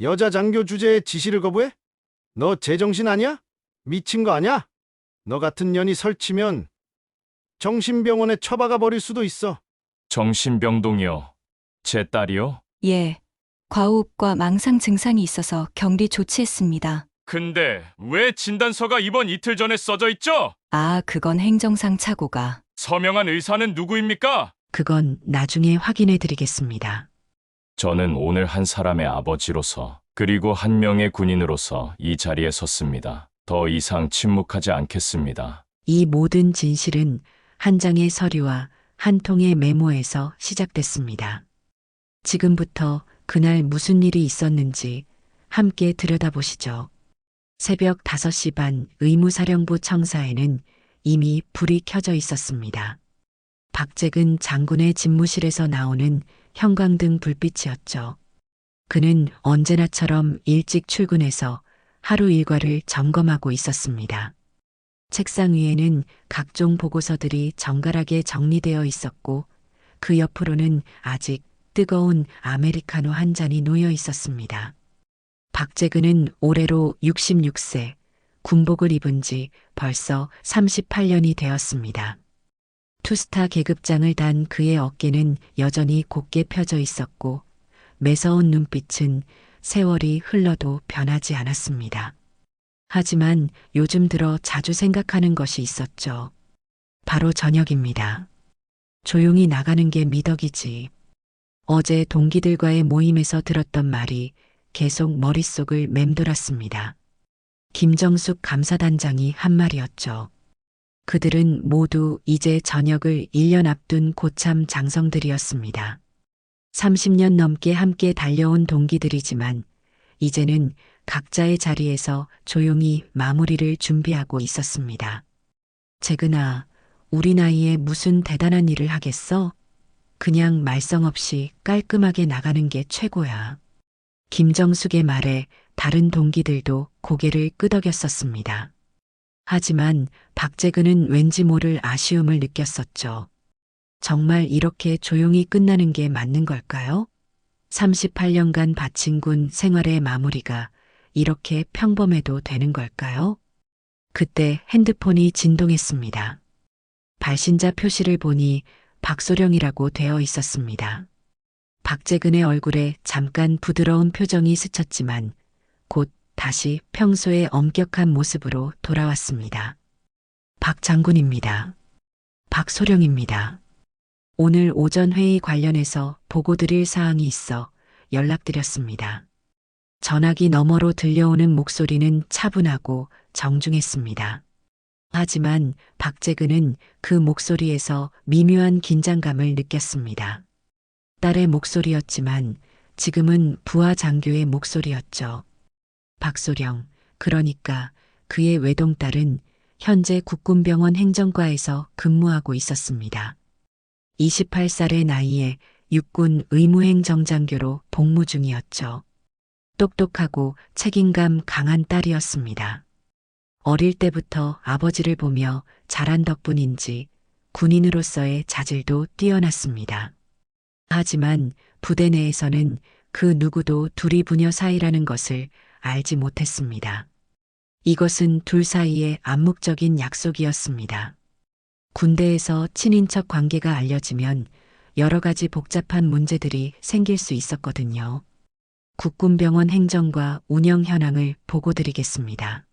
여자 장교 주제에 지시를 거부해? 너 제정신 아니야? 미친 거 아니야? 너 같은 년이 설치면 정신병원에 처박아 버릴 수도 있어. 정신병동이요. 제 딸이요? 예. 과호흡과 망상 증상이 있어서 격리 조치했습니다. 근데 왜 진단서가 입원 이틀 전에 써져 있죠? 아, 그건 행정상 착오가. 서명한 의사는 누구입니까? 그건 나중에 확인해 드리겠습니다. 저는 오늘 한 사람의 아버지로서 그리고 한 명의 군인으로서 이 자리에 섰습니다. 더 이상 침묵하지 않겠습니다. 이 모든 진실은 한 장의 서류와 한 통의 메모에서 시작됐습니다. 지금부터 그날 무슨 일이 있었는지 함께 들여다보시죠. 새벽 5시 반 의무사령부 청사에는 이미 불이 켜져 있었습니다. 박재근 장군의 집무실에서 나오는 형광등 불빛이었죠. 그는 언제나처럼 일찍 출근해서 하루 일과를 점검하고 있었습니다. 책상 위에는 각종 보고서들이 정갈하게 정리되어 있었고 그 옆으로는 아직 뜨거운 아메리카노 한 잔이 놓여 있었습니다. 박재근은 올해로 66세, 군복을 입은 지 벌써 38년이 되었습니다. 투스타 계급장을 단 그의 어깨는 여전히 곧게 펴져 있었고 매서운 눈빛은 세월이 흘러도 변하지 않았습니다. 하지만 요즘 들어 자주 생각하는 것이 있었죠. 바로 저녁입니다. 조용히 나가는 게 미덕이지. 어제 동기들과의 모임에서 들었던 말이 계속 머릿속을 맴돌았습니다. 김정숙 감사단장이 한 말이었죠. 그들은 모두 이제 전역을 1년 앞둔 고참 장성들이었습니다. 30년 넘게 함께 달려온 동기들이지만 이제는 각자의 자리에서 조용히 마무리를 준비하고 있었습니다. 재근아, 우리 나이에 무슨 대단한 일을 하겠어? 그냥 말썽 없이 깔끔하게 나가는 게 최고야. 김정숙의 말에 다른 동기들도 고개를 끄덕였었습니다. 하지만 박재근은 왠지 모를 아쉬움을 느꼈었죠. 정말 이렇게 조용히 끝나는 게 맞는 걸까요? 38년간 바친 군 생활의 마무리가 이렇게 평범해도 되는 걸까요? 그때 핸드폰이 진동했습니다. 발신자 표시를 보니 박소령이라고 되어 있었습니다. 박재근의 얼굴에 잠깐 부드러운 표정이 스쳤지만 곧 다시 평소의 엄격한 모습으로 돌아왔습니다. 박 장군입니다. 박소령입니다. 오늘 오전 회의 관련해서 보고드릴 사항이 있어 연락드렸습니다. 전화기 너머로 들려오는 목소리는 차분하고 정중했습니다. 하지만 박재근은 그 목소리에서 미묘한 긴장감을 느꼈습니다. 딸의 목소리였지만 지금은 부하 장교의 목소리였죠. 박소령, 그러니까 그의 외동딸은 현재 국군병원 행정과에서 근무하고 있었습니다. 28살의 나이에 육군 의무행정장교로 복무 중이었죠. 똑똑하고 책임감 강한 딸이었습니다. 어릴 때부터 아버지를 보며 자란 덕분인지 군인으로서의 자질도 뛰어났습니다. 하지만 부대 내에서는 그 누구도 둘이 부녀 사이라는 것을 알지 못했습니다. 이것은 둘 사이의 암묵적인 약속이었습니다. 군대에서 친인척 관계가 알려지면 여러 가지 복잡한 문제들이 생길 수 있었거든요. 국군병원 행정과 운영 현황을 보고드리겠습니다.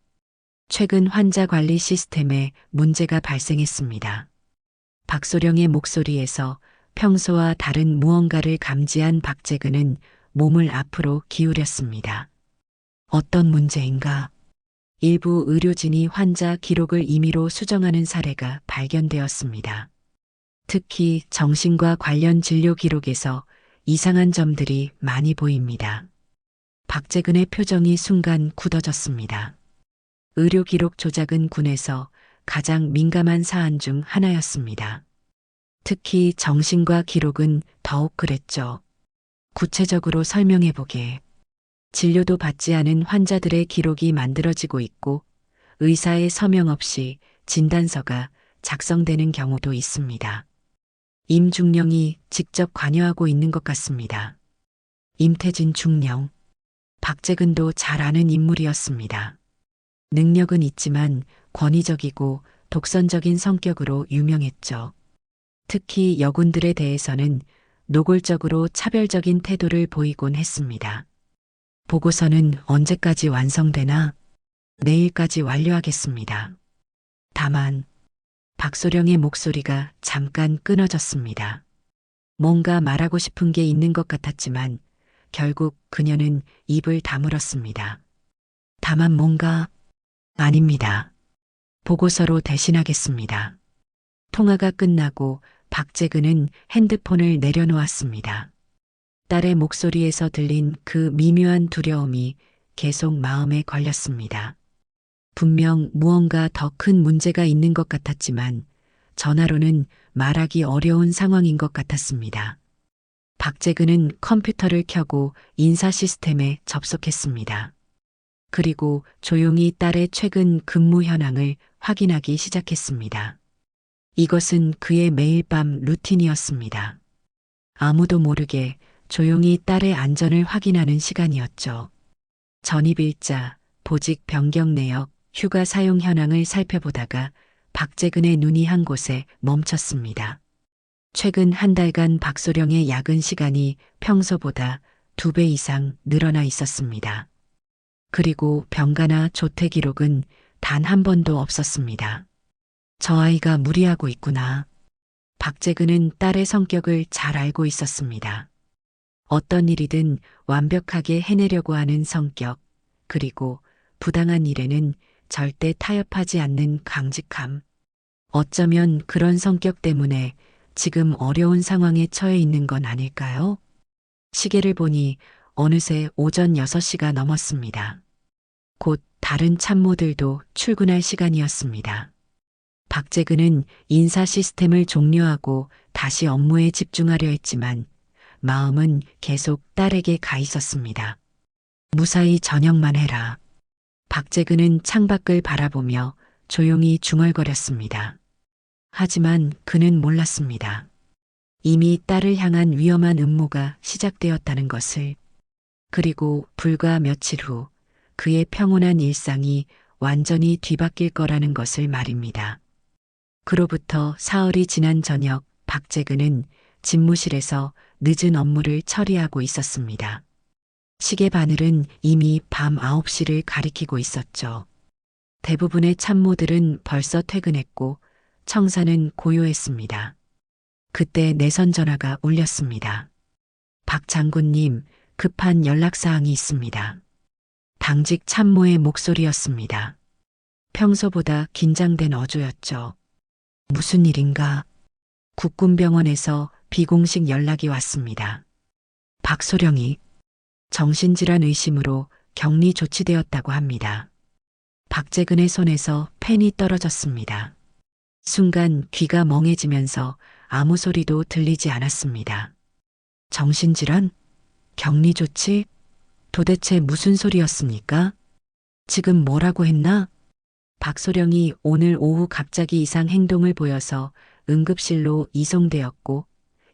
최근 환자 관리 시스템에 문제가 발생했습니다. 박소령의 목소리에서 평소와 다른 무언가를 감지한 박재근은 몸을 앞으로 기울였습니다. 어떤 문제인가? 일부 의료진이 환자 기록을 임의로 수정하는 사례가 발견되었습니다. 특히 정신과 관련 진료 기록에서 이상한 점들이 많이 보입니다. 박재근의 표정이 순간 굳어졌습니다. 의료 기록 조작은 군에서 가장 민감한 사안 중 하나였습니다. 특히 정신과 기록은 더욱 그랬죠. 구체적으로 설명해보게. 진료도 받지 않은 환자들의 기록이 만들어지고 있고 의사의 서명 없이 진단서가 작성되는 경우도 있습니다. 임중령이 직접 관여하고 있는 것 같습니다. 임태진 중령. 박재근도 잘 아는 인물이었습니다. 능력은 있지만 권위적이고 독선적인 성격으로 유명했죠. 특히 여군들에 대해서는 노골적으로 차별적인 태도를 보이곤 했습니다. 보고서는 언제까지 완성되나? 내일까지 완료하겠습니다. 다만 박소령의 목소리가 잠깐 끊어졌습니다. 뭔가 말하고 싶은 게 있는 것 같았지만 결국 그녀는 입을 다물었습니다. 다만 뭔가 아닙니다. 보고서로 대신하겠습니다. 통화가 끝나고 박재근은 핸드폰을 내려놓았습니다. 딸의 목소리에서 들린 그 미묘한 두려움이 계속 마음에 걸렸습니다. 분명 무언가 더 큰 문제가 있는 것 같았지만 전화로는 말하기 어려운 상황인 것 같았습니다. 박재근은 컴퓨터를 켜고 인사 시스템에 접속했습니다. 그리고 조용히 딸의 최근 근무 현황을 확인하기 시작했습니다. 이것은 그의 매일 밤 루틴이었습니다. 아무도 모르게 조용히 딸의 안전을 확인하는 시간이었죠. 전입일자, 보직 변경 내역, 휴가 사용 현황을 살펴보다가 박재근의 눈이 한 곳에 멈췄습니다. 최근 한 달간 박소령의 야근 시간이 평소보다 2배 이상 늘어나 있었습니다. 그리고 병가나 조퇴 기록은 단 한 번도 없었습니다. 저 아이가 무리하고 있구나. 박재근은 딸의 성격을 잘 알고 있었습니다. 어떤 일이든 완벽하게 해내려고 하는 성격, 그리고 부당한 일에는 절대 타협하지 않는 강직함. 어쩌면 그런 성격 때문에 지금 어려운 상황에 처해 있는 건 아닐까요? 시계를 보니 어느새 오전 6시가 넘었습니다. 곧 다른 참모들도 출근할 시간이었습니다. 박재근은 인사 시스템을 종료하고 다시 업무에 집중하려 했지만 마음은 계속 딸에게 가 있었습니다. 무사히 저녁만 해라. 박재근은 창밖을 바라보며 조용히 중얼거렸습니다. 하지만 그는 몰랐습니다. 이미 딸을 향한 위험한 음모가 시작되었다는 것을. 그리고 불과 며칠 후 그의 평온한 일상이 완전히 뒤바뀔 거라는 것을 말입니다. 그로부터 사흘이 지난 저녁 박재근은 집무실에서 늦은 업무를 처리하고 있었습니다. 시계 바늘은 이미 밤 9시를 가리키고 있었죠. 대부분의 참모들은 벌써 퇴근했고 청사는 고요했습니다. 그때 내선 전화가 울렸습니다. 박 장군님, 급한 연락사항이 있습니다. 당직 참모의 목소리였습니다. 평소보다 긴장된 어조였죠. 무슨 일인가? 국군병원에서 비공식 연락이 왔습니다. 박소령이 정신질환 의심으로 격리 조치되었다고 합니다. 박재근의 손에서 펜이 떨어졌습니다. 순간 귀가 멍해지면서 아무 소리도 들리지 않았습니다. 정신질환? 격리 조치? 도대체 무슨 소리였습니까? 지금 뭐라고 했나? 박소령이 오늘 오후 갑자기 이상 행동을 보여서 응급실로 이송되었고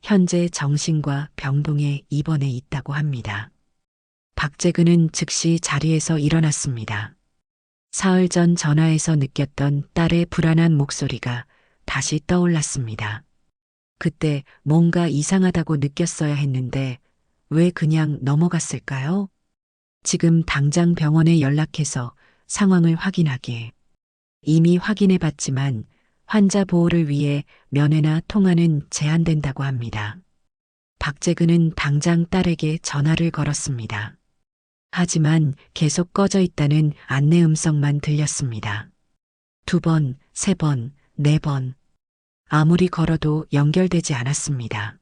현재 정신과 병동에 입원해 있다고 합니다. 박재근은 즉시 자리에서 일어났습니다. 사흘 전 전화에서 느꼈던 딸의 불안한 목소리가 다시 떠올랐습니다. 그때 뭔가 이상하다고 느꼈어야 했는데 왜 그냥 넘어갔을까요? 지금 당장 병원에 연락해서 상황을 확인하게. 이미 확인해 봤지만 환자 보호를 위해 면회나 통화는 제한된다고 합니다. 박재근은 당장 딸에게 전화를 걸었습니다. 하지만 계속 꺼져 있다는 안내 음성만 들렸습니다. 2번, 3번, 4번. 아무리 걸어도 연결되지 않았습니다.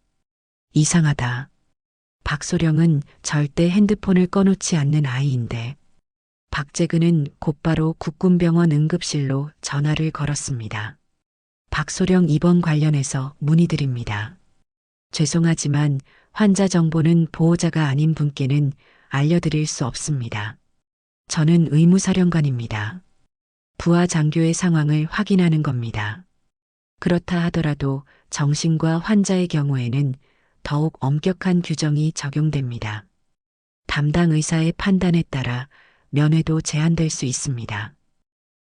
이상하다. 박소령은 절대 핸드폰을 꺼놓지 않는 아이인데. 박재근은 곧바로 국군병원 응급실로 전화를 걸었습니다. 박소령 입원 관련해서 문의드립니다. 죄송하지만 환자 정보는 보호자가 아닌 분께는 알려드릴 수 없습니다. 저는 의무사령관입니다. 부하 장교의 상황을 확인하는 겁니다. 그렇다 하더라도 정신과 환자의 경우에는 더욱 엄격한 규정이 적용됩니다. 담당 의사의 판단에 따라 면회도 제한될 수 있습니다.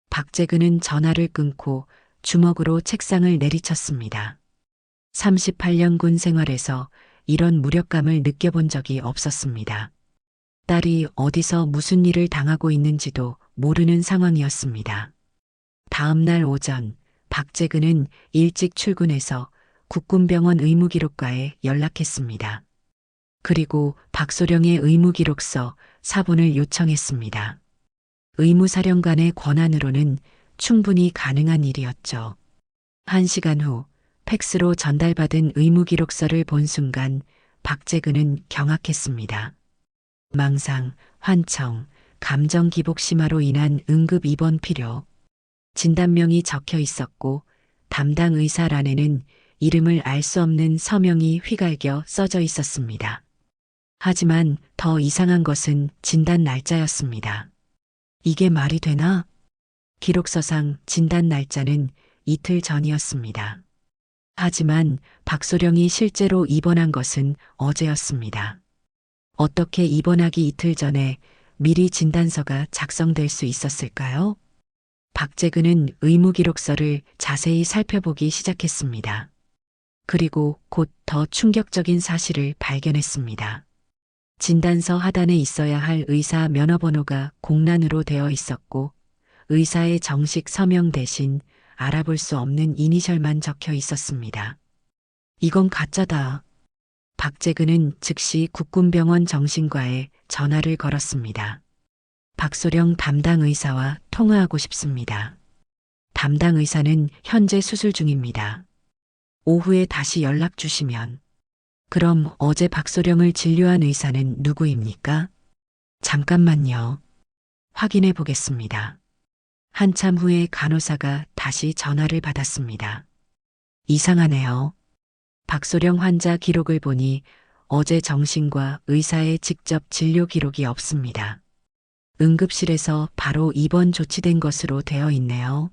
박재근은 전화를 끊고 주먹으로 책상을 내리쳤습니다. 38년 군 생활에서 이런 무력감을 느껴본 적이 없었습니다. 딸이 어디서 무슨 일을 당하고 있는지도 모르는 상황이었습니다. 다음 날 오전, 박재근은 일찍 출근해서 국군병원 의무기록과에 연락했습니다. 그리고 박소령의 의무기록서 사본을 요청했습니다. 의무사령관의 권한으로는 충분히 가능한 일이었죠. 1시간 후 팩스로 전달받은 의무기록서를 본 순간 박재근은 경악했습니다. 망상, 환청, 감정 기복 심화로 인한 응급 입원 필요. 진단명이 적혀 있었고 담당 의사란에는 이름을 알 수 없는 서명이 휘갈겨 써져 있었습니다. 하지만 더 이상한 것은 진단 날짜였습니다. 이게 말이 되나? 기록서상 진단 날짜는 이틀 전이었습니다. 하지만 박소령이 실제로 입원한 것은 어제였습니다. 어떻게 입원하기 이틀 전에 미리 진단서가 작성될 수 있었을까요? 박재근은 의무기록서를 자세히 살펴보기 시작했습니다. 그리고 곧 더 충격적인 사실을 발견했습니다. 진단서 하단에 있어야 할 의사 면허번호가 공란으로 되어 있었고 의사의 정식 서명 대신 알아볼 수 없는 이니셜만 적혀 있었습니다. 이건 가짜다. 박재근은 즉시 국군병원 정신과에 전화를 걸었습니다. 박소령 담당 의사와 통화하고 싶습니다. 담당 의사는 현재 수술 중입니다. 오후에 다시 연락 주시면. 그럼 어제 박소령을 진료한 의사는 누구입니까? 잠깐만요. 확인해 보겠습니다. 한참 후에 간호사가 다시 전화를 받았습니다. 이상하네요. 박소령 환자 기록을 보니 어제 정신과 의사의 직접 진료 기록이 없습니다. 응급실에서 바로 입원 조치된 것으로 되어 있네요.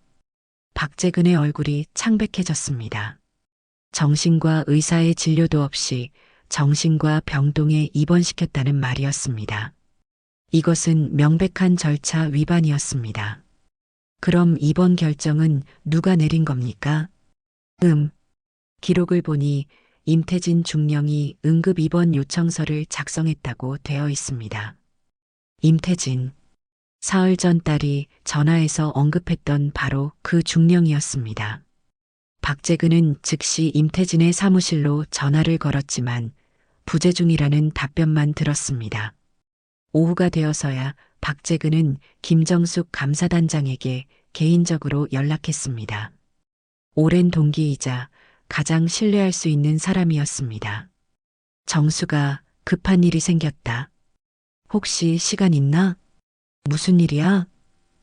박재근의 얼굴이 창백해졌습니다. 정신과 의사의 진료도 없이 정신과 병동에 입원시켰다는 말이었습니다. 이것은 명백한 절차 위반이었습니다. 그럼 입원 결정은 누가 내린 겁니까? 기록을 보니 임태진 중령이 응급 입원 요청서를 작성했다고 되어 있습니다. 임태진. 사흘 전 딸이 전화해서 언급했던 바로 그 중령이었습니다. 박재근은 즉시 임태진의 사무실로 전화를 걸었지만 부재 중이라는 답변만 들었습니다. 오후가 되어서야 박재근은 김정숙 감사단장에게 개인적으로 연락했습니다. 오랜 동기이자 가장 신뢰할 수 있는 사람이었습니다. 정수가 급한 일이 생겼다. 혹시 시간 있나? 무슨 일이야?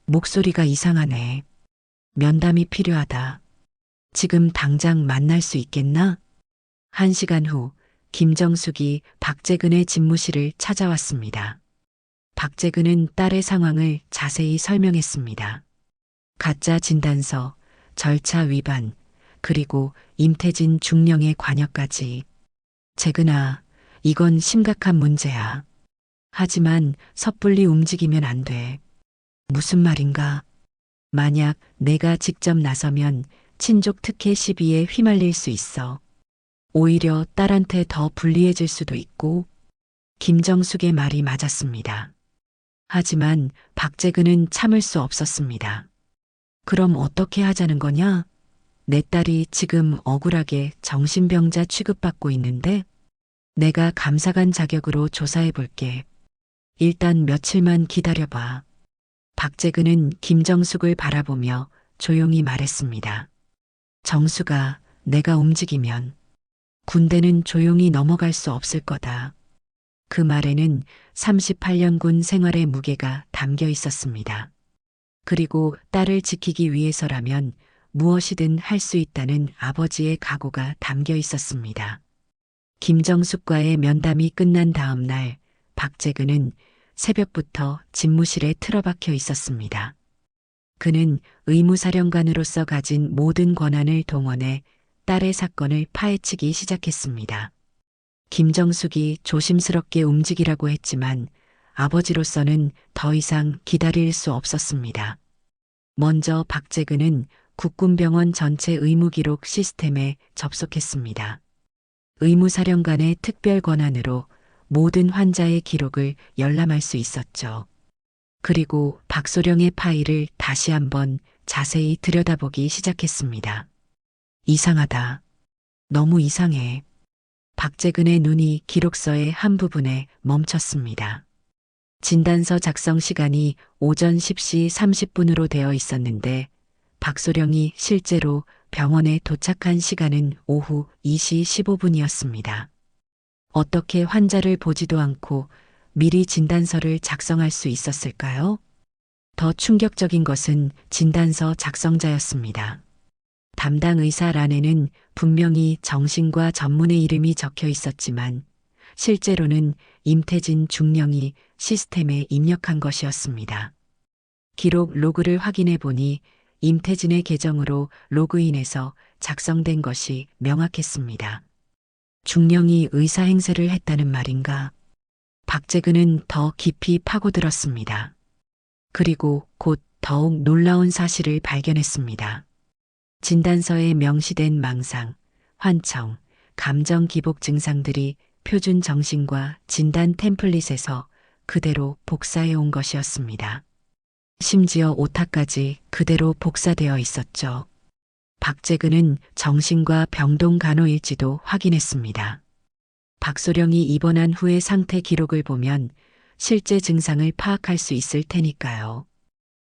목소리가 이상하네. 면담이 필요하다. 지금 당장 만날 수 있겠나? 1시간 후 김정숙이 박재근의 집무실을 찾아왔습니다. 박재근은 딸의 상황을 자세히 설명했습니다. 가짜 진단서, 절차 위반, 그리고 임태진 중령의 관여까지. 재근아, 이건 심각한 문제야. 하지만 섣불리 움직이면 안 돼. 무슨 말인가? 만약 내가 직접 나서면 친족 특혜 시비에 휘말릴 수 있어. 오히려 딸한테 더 불리해질 수도 있고. 김정숙의 말이 맞았습니다. 하지만 박재근은 참을 수 없었습니다. 그럼 어떻게 하자는 거냐? 내 딸이 지금 억울하게 정신병자 취급받고 있는데 내가 감사관 자격으로 조사해 볼게. 일단 며칠만 기다려봐. 박재근은 김정숙을 바라보며 조용히 말했습니다. 정수가 내가 움직이면 군대는 조용히 넘어갈 수 없을 거다. 그 말에는 38년 군 생활의 무게가 담겨 있었습니다. 그리고 딸을 지키기 위해서라면 무엇이든 할 수 있다는 아버지의 각오가 담겨 있었습니다. 김정숙과의 면담이 끝난 다음 날 박재근은 새벽부터 집무실에 틀어박혀 있었습니다. 그는 의무사령관으로서 가진 모든 권한을 동원해 딸의 사건을 파헤치기 시작했습니다. 김정숙이 조심스럽게 움직이라고 했지만 아버지로서는 더 이상 기다릴 수 없었습니다. 먼저 박재근은 국군병원 전체 의무기록 시스템에 접속했습니다. 의무사령관의 특별 권한으로 모든 환자의 기록을 열람할 수 있었죠. 그리고 박소령의 파일을 다시 한번 자세히 들여다보기 시작했습니다. 이상하다. 너무 이상해. 박재근의 눈이 기록서의 한 부분에 멈췄습니다. 진단서 작성 시간이 오전 10시 30분으로 되어 있었는데 박소령이 실제로 병원에 도착한 시간은 오후 2시 15분이었습니다. 어떻게 환자를 보지도 않고 미리 진단서를 작성할 수 있었을까요? 더 충격적인 것은 진단서 작성자였습니다. 담당 의사란에는 분명히 정신과 전문의 이름이 적혀 있었지만 실제로는 임태진 중령이 시스템에 입력한 것이었습니다. 기록 로그를 확인해 보니 임태진의 계정으로 로그인해서 작성된 것이 명확했습니다. 중령이 의사 행세를 했다는 말인가? 박재근은 더 깊이 파고들었습니다. 그리고 곧 더욱 놀라운 사실을 발견했습니다. 진단서에 명시된 망상, 환청, 감정 기복 증상들이 표준 정신과 진단 템플릿에서 그대로 복사해 온 것이었습니다. 심지어 오타까지 그대로 복사되어 있었죠. 박재근은 정신과 병동 간호일지도 확인했습니다. 박소령이 입원한 후의 상태 기록을 보면 실제 증상을 파악할 수 있을 테니까요.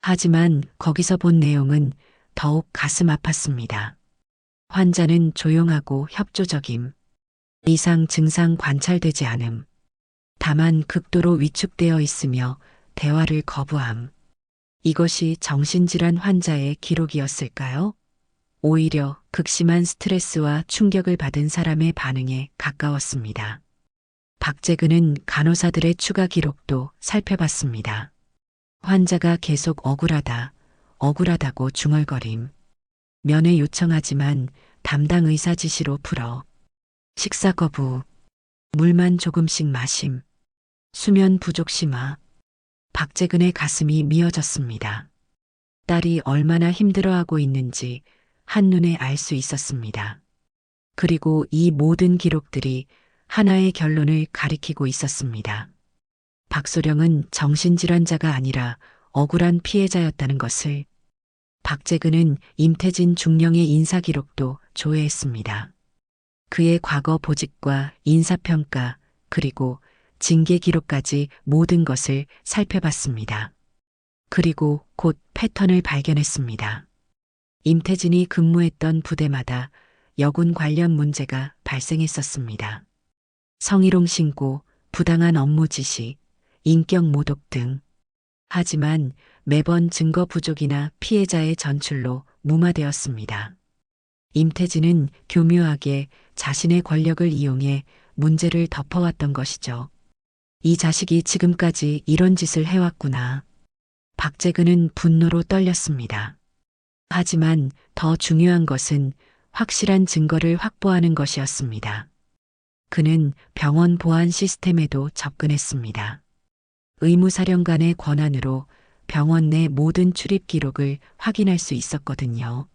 하지만 거기서 본 내용은 더욱 가슴 아팠습니다. 환자는 조용하고 협조적임. 이상 증상 관찰되지 않음. 다만 극도로 위축되어 있으며 대화를 거부함. 이것이 정신질환 환자의 기록이었을까요? 오히려 극심한 스트레스와 충격을 받은 사람의 반응에 가까웠습니다. 박재근은 간호사들의 추가 기록도 살펴봤습니다. 환자가 계속 억울하다고 중얼거림. 면회 요청하지만 담당 의사 지시로 풀어. 식사 거부, 물만 조금씩 마심, 수면 부족 심화. 박재근의 가슴이 미어졌습니다. 딸이 얼마나 힘들어하고 있는지 한눈에 알 수 있었습니다. 그리고 이 모든 기록들이 하나의 결론을 가리키고 있었습니다. 박소령은 정신질환자가 아니라 억울한 피해자였다는 것을. 박재근은 임태진 중령의 인사기록도 조회했습니다. 그의 과거 보직과 인사평가 그리고 징계 기록까지 모든 것을 살펴봤습니다. 그리고 곧 패턴을 발견했습니다. 임태진이 근무했던 부대마다 여군 관련 문제가 발생했었습니다. 성희롱 신고, 부당한 업무 지시, 인격 모독 등. 하지만 매번 증거 부족이나 피해자의 전출로 무마되었습니다. 임태진은 교묘하게 자신의 권력을 이용해 문제를 덮어왔던 것이죠. 이 자식이 지금까지 이런 짓을 해왔구나. 박재근은 분노로 떨렸습니다. 하지만 더 중요한 것은 확실한 증거를 확보하는 것이었습니다. 그는 병원 보안 시스템에도 접근했습니다. 의무사령관의 권한으로 병원 내 모든 출입 기록을 확인할 수 있었거든요.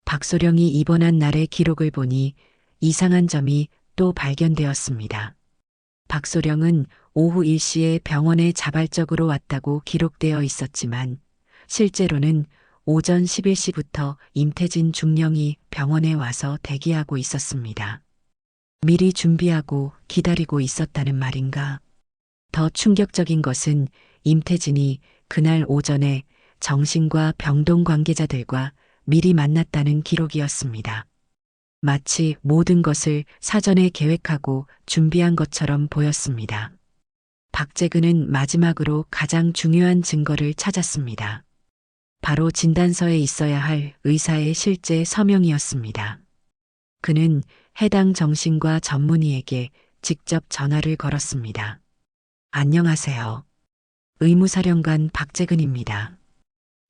박소령이 입원한 날의 기록을 보니 이상한 점이 또 발견되었습니다. 박소령은 오후 1시에 병원에 자발적으로 왔다고 기록되어 있었지만 실제로는 오전 11시부터 임태진 중령이 병원에 와서 대기하고 있었습니다. 미리 준비하고 기다리고 있었다는 말인가? 더 충격적인 것은 임태진이 그날 오전에 정신과 병동 관계자들과 미리 만났다는 기록이었습니다. 마치 모든 것을 사전에 계획하고 준비한 것처럼 보였습니다. 박재근은 마지막으로 가장 중요한 증거를 찾았습니다. 바로 진단서에 있어야 할 의사의 실제 서명이었습니다. 그는 해당 정신과 전문의에게 직접 전화를 걸었습니다. 안녕하세요. 의무사령관 박재근입니다.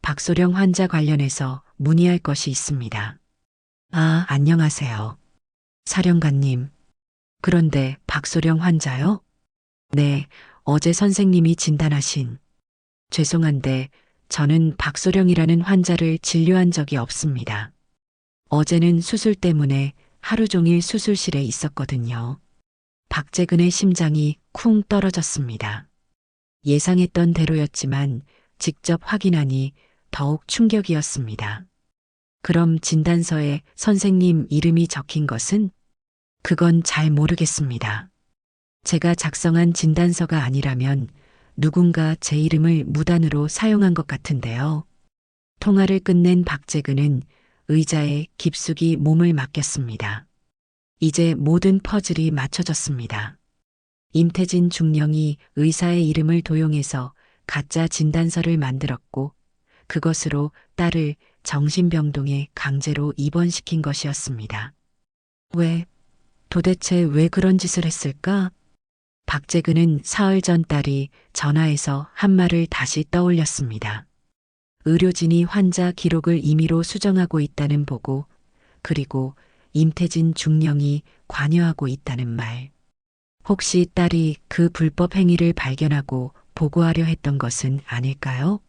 박소령 환자 관련해서 문의할 것이 있습니다. 아, 안녕하세요. 사령관님. 그런데 박소령 환자요? 네, 어제 선생님이 진단하신. 죄송한데 저는 박소령이라는 환자를 진료한 적이 없습니다. 어제는 수술 때문에 하루 종일 수술실에 있었거든요. 박재근의 심장이 쿵 떨어졌습니다. 예상했던 대로였지만 직접 확인하니 더욱 충격이었습니다. 그럼 진단서에 선생님 이름이 적힌 것은? 그건 잘 모르겠습니다. 제가 작성한 진단서가 아니라면 누군가 제 이름을 무단으로 사용한 것 같은데요. 통화를 끝낸 박재근은 의자에 깊숙이 몸을 맡겼습니다. 이제 모든 퍼즐이 맞춰졌습니다. 임태진 중령이 의사의 이름을 도용해서 가짜 진단서를 만들었고 그것으로 딸을 정신병동에 강제로 입원시킨 것이었습니다. 도대체 왜 그런 짓을 했을까? 박재근은 사흘 전 딸이 전화해서 한 말을 다시 떠올렸습니다. 의료진이 환자 기록을 임의로 수정하고 있다는 보고, 그리고 임태진 중령이 관여하고 있다는 말. 혹시 딸이 그 불법 행위를 발견하고 보고하려 했던 것은 아닐까요?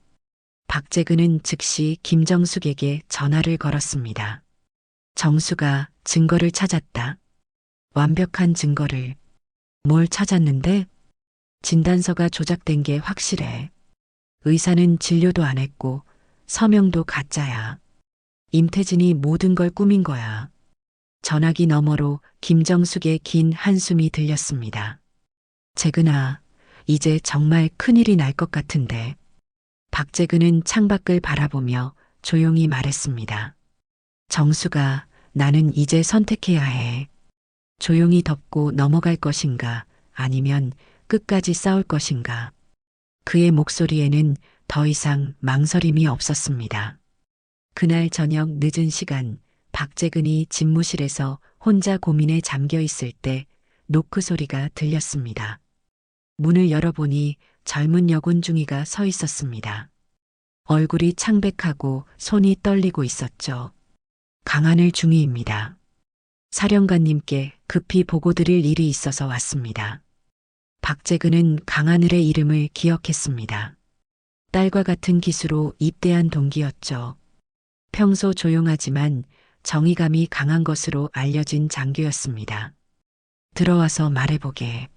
박재근은 즉시 김정숙에게 전화를 걸었습니다. 정수가 증거를 찾았다. 완벽한 증거를. 뭘 찾았는데? 진단서가 조작된 게 확실해. 의사는 진료도 안 했고 서명도 가짜야. 임태진이 모든 걸 꾸민 거야. 전화기 너머로 김정숙의 긴 한숨이 들렸습니다. 재근아, 이제 정말 큰일이 날 것 같은데. 박재근은 창밖을 바라보며 조용히 말했습니다. 정수가, 나는 이제 선택해야 해. 조용히 덮고 넘어갈 것인가, 아니면 끝까지 싸울 것인가. 그의 목소리에는 더 이상 망설임이 없었습니다. 그날 저녁 늦은 시간, 박재근이 집무실에서 혼자 고민에 잠겨 있을 때 노크 소리가 들렸습니다. 문을 열어보니 젊은 여군 중위가 서 있었습니다. 얼굴이 창백하고 손이 떨리고 있었죠. 강하늘 중위입니다. 사령관님께 급히 보고드릴 일이 있어서 왔습니다. 박재근은 강하늘의 이름을 기억했습니다. 딸과 같은 기수로 입대한 동기였죠. 평소 조용하지만 정의감이 강한 것으로 알려진 장교였습니다. 들어와서 말해보게.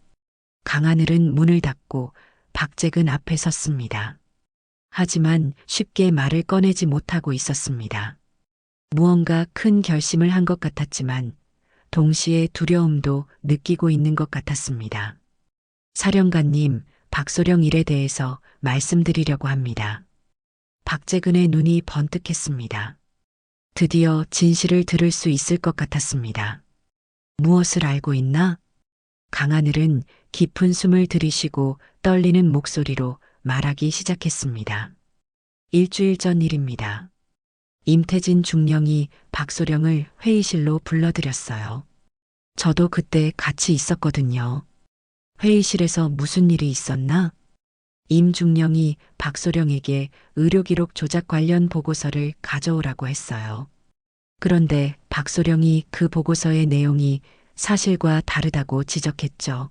강하늘은 문을 닫고 박재근 앞에 섰습니다. 하지만 쉽게 말을 꺼내지 못하고 있었습니다. 무언가 큰 결심을 한 것 같았지만 동시에 두려움도 느끼고 있는 것 같았습니다. 사령관님, 박소령 일에 대해서 말씀드리려고 합니다. 박재근의 눈이 번뜩했습니다. 드디어 진실을 들을 수 있을 것 같았습니다. 무엇을 알고 있나? 강하늘은 깊은 숨을 들이쉬고 떨리는 목소리로 말하기 시작했습니다. 일주일 전 일입니다. 임태진 중령이 박소령을 회의실로 불러들였어요. 저도 그때 같이 있었거든요. 회의실에서 무슨 일이 있었나? 임 중령이 박소령에게 의료기록 조작 관련 보고서를 가져오라고 했어요. 그런데 박소령이 그 보고서의 내용이 사실과 다르다고 지적했죠.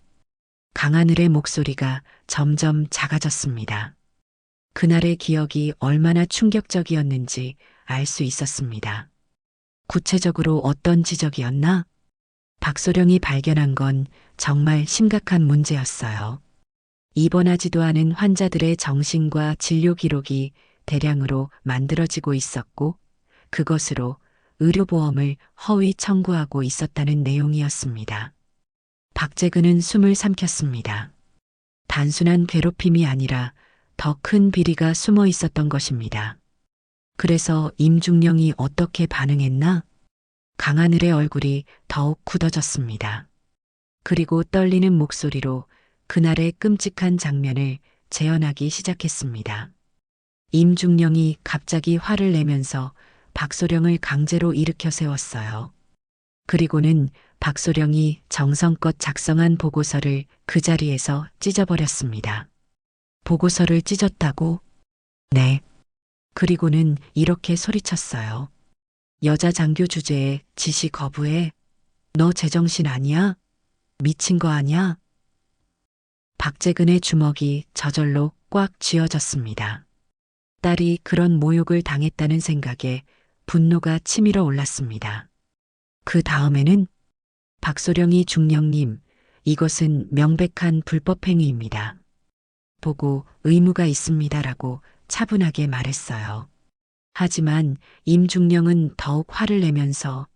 강하늘의 목소리가 점점 작아졌습니다. 그날의 기억이 얼마나 충격적이었는지 알 수 있었습니다. 구체적으로 어떤 지적이었나? 박소령이 발견한 건 정말 심각한 문제였어요. 입원하지도 않은 환자들의 정신과 진료 기록이 대량으로 만들어지고 있었고 그것으로 의료보험을 허위 청구하고 있었다는 내용이었습니다. 박재근은 숨을 삼켰습니다. 단순한 괴롭힘이 아니라 더 큰 비리가 숨어 있었던 것입니다. 그래서 임중령이 어떻게 반응했나? 강하늘의 얼굴이 더욱 굳어졌습니다. 그리고 떨리는 목소리로 그날의 끔찍한 장면을 재현하기 시작했습니다. 임중령이 갑자기 화를 내면서 박소령을 강제로 일으켜 세웠어요. 그리고는 박소령이 정성껏 작성한 보고서를 그 자리에서 찢어버렸습니다. 보고서를 찢었다고? 네. 그리고는 이렇게 소리쳤어요. 여자 장교 주제에 지시 거부해? 너 제정신 아니야? 미친 거 아냐? 박재근의 주먹이 저절로 꽉 쥐어졌습니다. 딸이 그런 모욕을 당했다는 생각에 분노가 치밀어 올랐습니다. 그 다음에는 박소령이 중령님, 이것은 명백한 불법행위입니다. 보고 의무가 있습니다라고 차분하게 말했어요. 하지만 임중령은 더욱 화를 내면서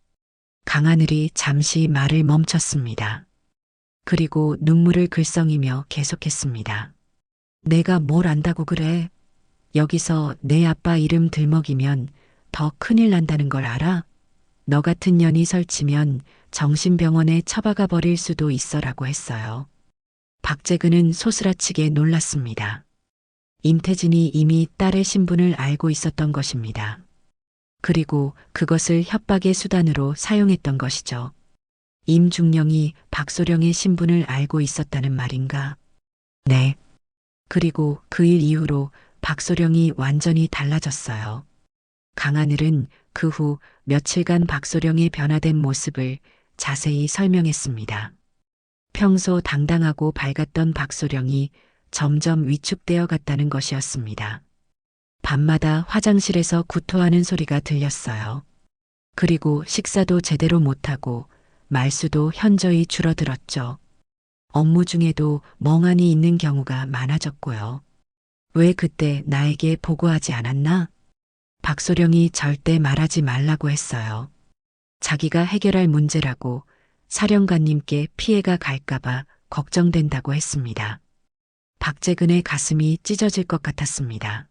강하늘이 잠시 말을 멈췄습니다. 그리고 눈물을 글썽이며 계속했습니다. 내가 뭘 안다고 그래? 여기서 내 아빠 이름 들먹이면 더 큰일 난다는 걸 알아? 너 같은 년이 설치면 정신병원에 처박아 버릴 수도 있어라고 했어요. 박재근은 소스라치게 놀랐습니다. 임태진이 이미 딸의 신분을 알고 있었던 것입니다. 그리고 그것을 협박의 수단으로 사용했던 것이죠. 임중령이 박소령의 신분을 알고 있었다는 말인가? 네. 그리고 그 일 이후로 박소령이 완전히 달라졌어요. 강하늘은 그 후 며칠간 박소령의 변화된 모습을 자세히 설명했습니다. 평소 당당하고 밝았던 박소령이 점점 위축되어 갔다는 것이었습니다. 밤마다 화장실에서 구토하는 소리가 들렸어요. 그리고 식사도 제대로 못하고 말수도 현저히 줄어들었죠. 업무 중에도 멍하니 있는 경우가 많아졌고요. 왜 그때 나에게 보고하지 않았나? 박소령이 절대 말하지 말라고 했어요. 자기가 해결할 문제라고 사령관님께 피해가 갈까봐 걱정된다고 했습니다. 박재근의 가슴이 찢어질 것 같았습니다.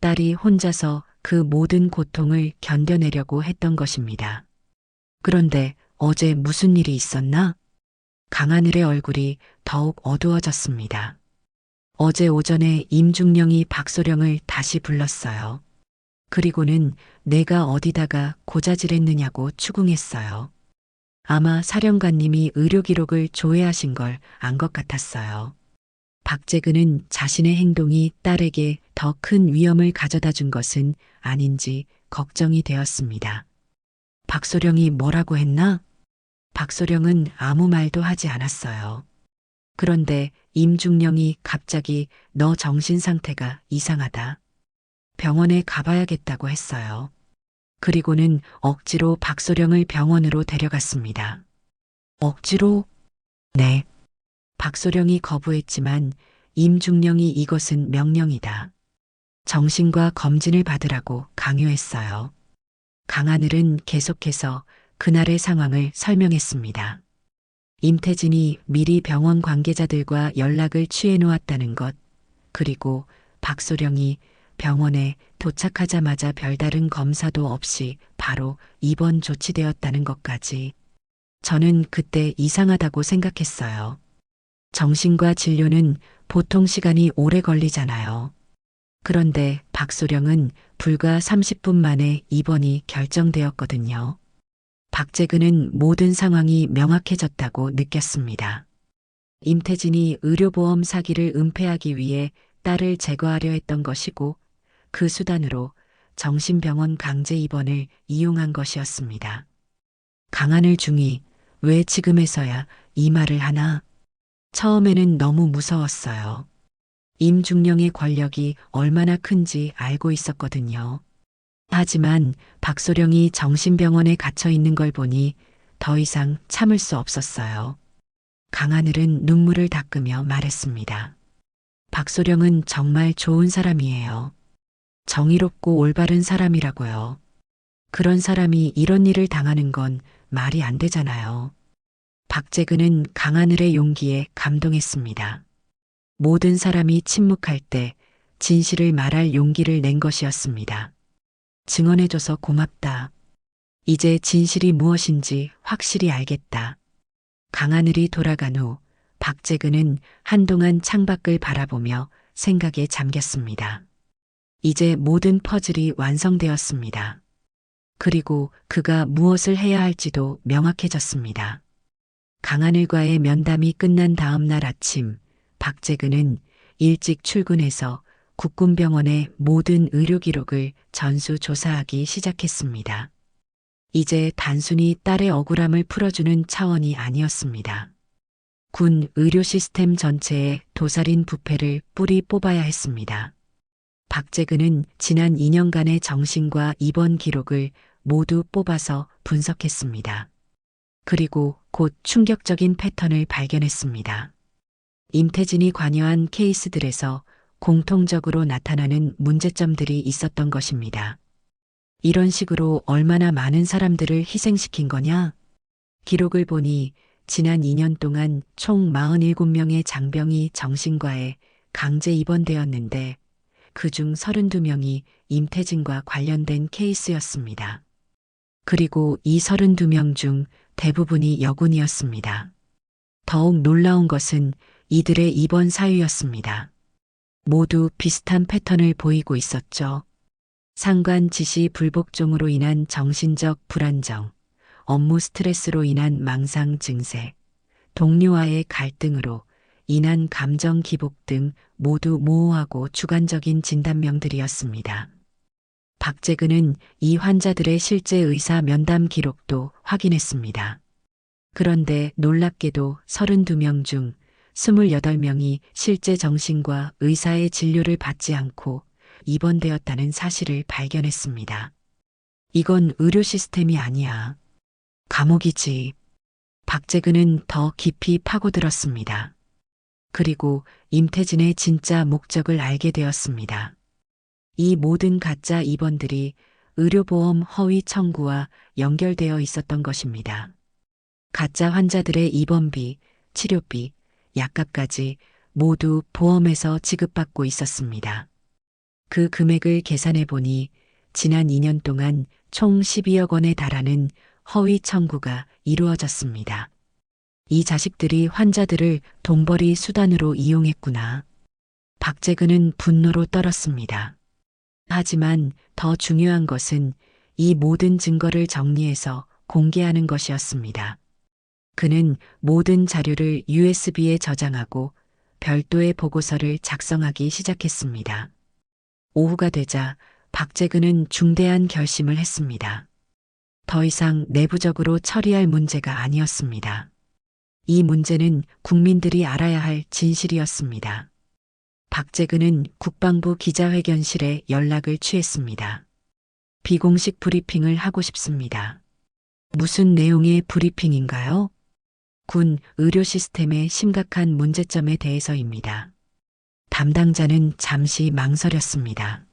딸이 혼자서 그 모든 고통을 견뎌내려고 했던 것입니다. 그런데 어제 무슨 일이 있었나? 강하늘의 얼굴이 더욱 어두워졌습니다. 어제 오전에 임중령이 박소령을 다시 불렀어요. 그리고는 내가 어디다가 고자질했느냐고 추궁했어요. 아마 사령관님이 의료 기록을 조회하신 걸 안 것 같았어요. 박재근은 자신의 행동이 딸에게 더 큰 위험을 가져다 준 것은 아닌지 걱정이 되었습니다. 박소령이 뭐라고 했나? 박소령은 아무 말도 하지 않았어요. 그런데 임중령이 갑자기 너 정신 상태가 이상하다. 병원에 가봐야겠다고 했어요. 그리고는 억지로 박소령을 병원으로 데려갔습니다. 억지로? 네. 박소령이 거부했지만 임중령이 이것은 명령이다. 정신과 검진을 받으라고 강요했어요. 강하늘은 계속해서 그날의 상황을 설명했습니다. 임태진이 미리 병원 관계자들과 연락을 취해 놓았다는 것, 그리고 박소령이 병원에 도착하자마자 별다른 검사도 없이 바로 입원 조치되었다는 것까지. 저는 그때 이상하다고 생각했어요. 정신과 진료는 보통 시간이 오래 걸리잖아요. 그런데 박소령은 불과 30분 만에 입원이 결정되었거든요. 박재근은 모든 상황이 명확해졌다고 느꼈습니다. 임태진이 의료보험 사기를 은폐하기 위해 딸을 제거하려 했던 것이고 그 수단으로 정신병원 강제 입원을 이용한 것이었습니다. 강하늘 중이 왜 지금에서야 이 말을 하나? 처음에는 너무 무서웠어요. 임중령의 권력이 얼마나 큰지 알고 있었거든요. 하지만 박소령이 정신병원에 갇혀 있는 걸 보니 더 이상 참을 수 없었어요. 강하늘은 눈물을 닦으며 말했습니다. 박소령은 정말 좋은 사람이에요. 정의롭고 올바른 사람이라고요. 그런 사람이 이런 일을 당하는 건 말이 안 되잖아요. 박재근은 강하늘의 용기에 감동했습니다. 모든 사람이 침묵할 때 진실을 말할 용기를 낸 것이었습니다. 증언해줘서 고맙다. 이제 진실이 무엇인지 확실히 알겠다. 강하늘이 돌아간 후 박재근은 한동안 창밖을 바라보며 생각에 잠겼습니다. 이제 모든 퍼즐이 완성되었습니다. 그리고 그가 무엇을 해야 할지도 명확해졌습니다. 강하늘과의 면담이 끝난 다음 날 아침, 박재근은 일찍 출근해서 국군병원의 모든 의료 기록을 전수조사하기 시작했습니다. 이제 단순히 딸의 억울함을 풀어주는 차원이 아니었습니다. 군 의료 시스템 전체에 도살인 부패를 뿌리 뽑아야 했습니다. 박재근은 지난 2년간의 정신과 입원 기록을 모두 뽑아서 분석했습니다. 그리고 곧 충격적인 패턴을 발견했습니다. 임태진이 관여한 케이스들에서 공통적으로 나타나는 문제점들이 있었던 것입니다. 이런 식으로 얼마나 많은 사람들을 희생시킨 거냐? 기록을 보니 지난 2년 동안 총 47명의 장병이 정신과에 강제 입원되었는데 그중 32명이 임태진과 관련된 케이스였습니다. 그리고 이 32명 중 대부분이 여군이었습니다. 더욱 놀라운 것은 이들의 입원 사유였습니다. 모두 비슷한 패턴을 보이고 있었죠. 상관 지시 불복종으로 인한 정신적 불안정, 업무 스트레스로 인한 망상 증세, 동료와의 갈등으로 인한 감정 기복 등 모두 모호하고 주관적인 진단명들이었습니다. 박재근은 이 환자들의 실제 의사 면담 기록도 확인했습니다. 그런데 놀랍게도 32명 중 28명이 실제 정신과 의사의 진료를 받지 않고 입원되었다는 사실을 발견했습니다. 이건 의료 시스템이 아니야. 감옥이지. 박재근은 더 깊이 파고들었습니다. 그리고 임태진의 진짜 목적을 알게 되었습니다. 이 모든 가짜 입원들이 의료보험 허위 청구와 연결되어 있었던 것입니다. 가짜 환자들의 입원비, 치료비, 약값까지 모두 보험에서 지급받고 있었습니다. 그 금액을 계산해 보니 지난 2년 동안 총 12억 원에 달하는 허위 청구가 이루어졌습니다. 이 자식들이 환자들을 돈벌이 수단으로 이용했구나. 박재근은 분노로 떨었습니다. 하지만 더 중요한 것은 이 모든 증거를 정리해서 공개하는 것이었습니다. 그는 모든 자료를 USB에 저장하고 별도의 보고서를 작성하기 시작했습니다. 오후가 되자 박재근은 중대한 결심을 했습니다. 더 이상 내부적으로 처리할 문제가 아니었습니다. 이 문제는 국민들이 알아야 할 진실이었습니다. 박재근은 국방부 기자회견실에 연락을 취했습니다. 비공식 브리핑을 하고 싶습니다. 무슨 내용의 브리핑인가요? 군 의료 시스템의 심각한 문제점에 대해서입니다. 담당자는 잠시 망설였습니다.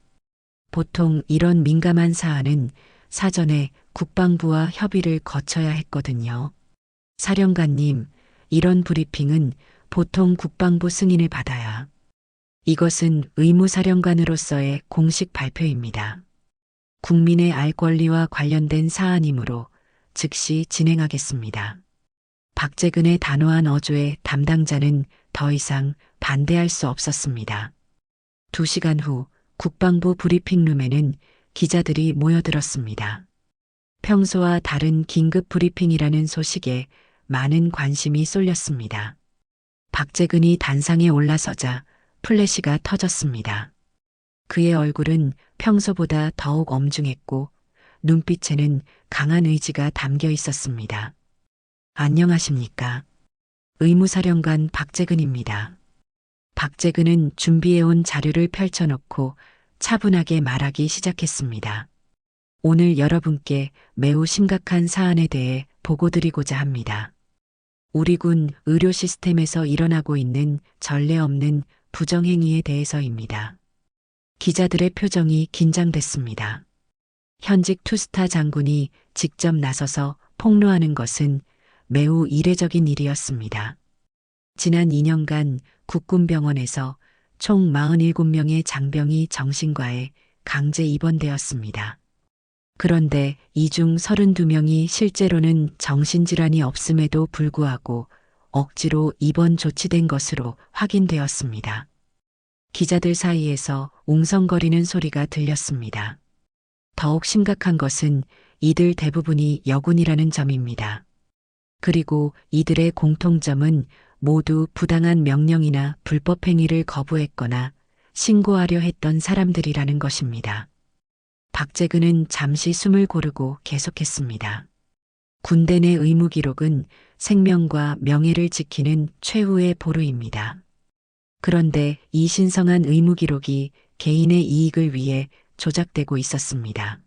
보통 이런 민감한 사안은 사전에 국방부와 협의를 거쳐야 했거든요. 사령관님, 이런 브리핑은 보통 국방부 승인을 받아야. 이것은 의무사령관으로서의 공식 발표입니다. 국민의 알 권리와 관련된 사안이므로 즉시 진행하겠습니다. 박재근의 단호한 어조에 담당자는 더 이상 반대할 수 없었습니다. 2시간 후 국방부 브리핑룸에는 기자들이 모여들었습니다. 평소와 다른 긴급 브리핑이라는 소식에 많은 관심이 쏠렸습니다. 박재근이 단상에 올라서자 플래시가 터졌습니다. 그의 얼굴은 평소보다 더욱 엄중했고 눈빛에는 강한 의지가 담겨 있었습니다. 안녕하십니까? 의무사령관 박재근입니다. 박재근은 준비해온 자료를 펼쳐놓고 차분하게 말하기 시작했습니다. 오늘 여러분께 매우 심각한 사안에 대해 보고드리고자 합니다. 우리 군 의료 시스템에서 일어나고 있는 전례 없는 부정행위에 대해서입니다. 기자들의 표정이 긴장됐습니다. 현직 투스타 장군이 직접 나서서 폭로하는 것은 매우 이례적인 일이었습니다. 지난 2년간 국군병원에서 총 47명의 장병이 정신과에 강제 입원되었습니다. 그런데 이 중 32명이 실제로는 정신질환이 없음에도 불구하고 억지로 입원 조치된 것으로 확인되었습니다. 기자들 사이에서 웅성거리는 소리가 들렸습니다. 더욱 심각한 것은 이들 대부분이 여군이라는 점입니다. 그리고 이들의 공통점은 모두 부당한 명령이나 불법 행위를 거부했거나 신고하려 했던 사람들이라는 것입니다. 박재근은 잠시 숨을 고르고 계속했습니다. 군대 내 의무 기록은 생명과 명예를 지키는 최후의 보루입니다. 그런데 이 신성한 의무 기록이 개인의 이익을 위해 조작되고 있었습니다.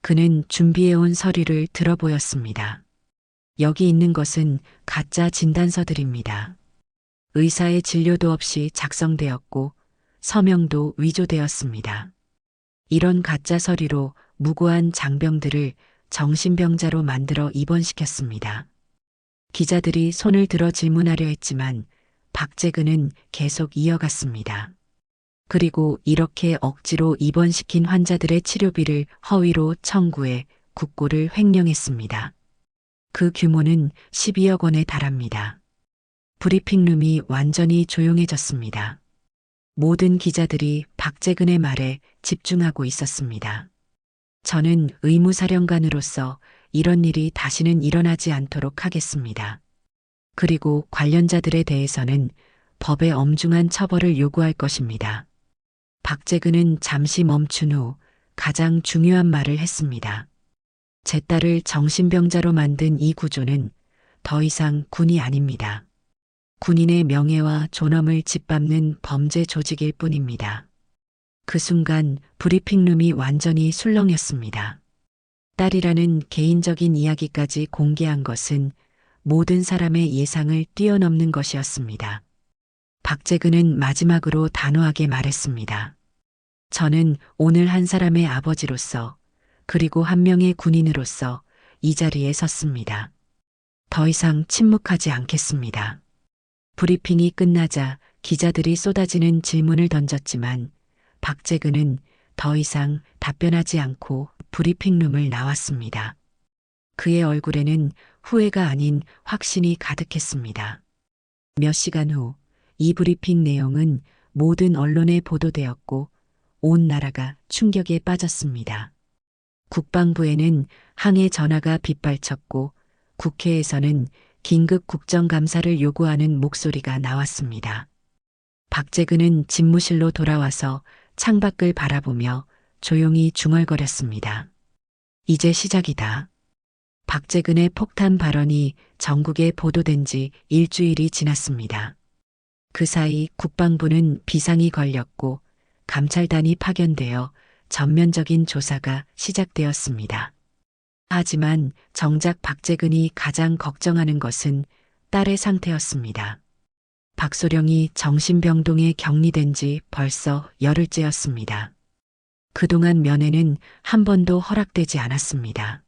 그는 준비해온 서류를 들어보였습니다. 여기 있는 것은 가짜 진단서들입니다. 의사의 진료도 없이 작성되었고 서명도 위조되었습니다. 이런 가짜 서류로 무고한 장병들을 정신병자로 만들어 입원시켰습니다. 기자들이 손을 들어 질문하려 했지만 박재근은 계속 이어갔습니다. 그리고 이렇게 억지로 입원시킨 환자들의 치료비를 허위로 청구해 국고를 횡령했습니다. 그 규모는 12억 원에 달합니다. 브리핑룸이 완전히 조용해졌습니다. 모든 기자들이 박재근의 말에 집중하고 있었습니다. 저는 의무사령관으로서 이런 일이 다시는 일어나지 않도록 하겠습니다. 그리고 관련자들에 대해서는 법의 엄중한 처벌을 요구할 것입니다. 박재근은 잠시 멈춘 후 가장 중요한 말을 했습니다. 제 딸을 정신병자로 만든 이 구조는 더 이상 군이 아닙니다. 군인의 명예와 존엄을 짓밟는 범죄 조직일 뿐입니다. 그 순간 브리핑룸이 완전히 술렁였습니다. 딸이라는 개인적인 이야기까지 공개한 것은 모든 사람의 예상을 뛰어넘는 것이었습니다. 박재근은 마지막으로 단호하게 말했습니다. 저는 오늘 한 사람의 아버지로서 그리고 한 명의 군인으로서 이 자리에 섰습니다. 더 이상 침묵하지 않겠습니다. 브리핑이 끝나자 기자들이 쏟아지는 질문을 던졌지만 박재근은 더 이상 답변하지 않고 브리핑룸을 나왔습니다. 그의 얼굴에는 후회가 아닌 확신이 가득했습니다. 몇 시간 후 이 브리핑 내용은 모든 언론에 보도되었고 온 나라가 충격에 빠졌습니다. 국방부에는 항해 전화가 빗발쳤고 국회에서는 긴급 국정감사를 요구하는 목소리가 나왔습니다. 박재근은 집무실로 돌아와서 창밖을 바라보며 조용히 중얼거렸습니다. 이제 시작이다. 박재근의 폭탄 발언이 전국에 보도된 지 일주일이 지났습니다. 그 사이 국방부는 비상이 걸렸고 감찰단이 파견되어 전면적인 조사가 시작되었습니다. 하지만 정작 박재근이 가장 걱정하는 것은 딸의 상태였습니다. 박소령이 정신병동에 격리된 지 벌써 열흘째였습니다. 그동안 면회는 한 번도 허락되지 않았습니다.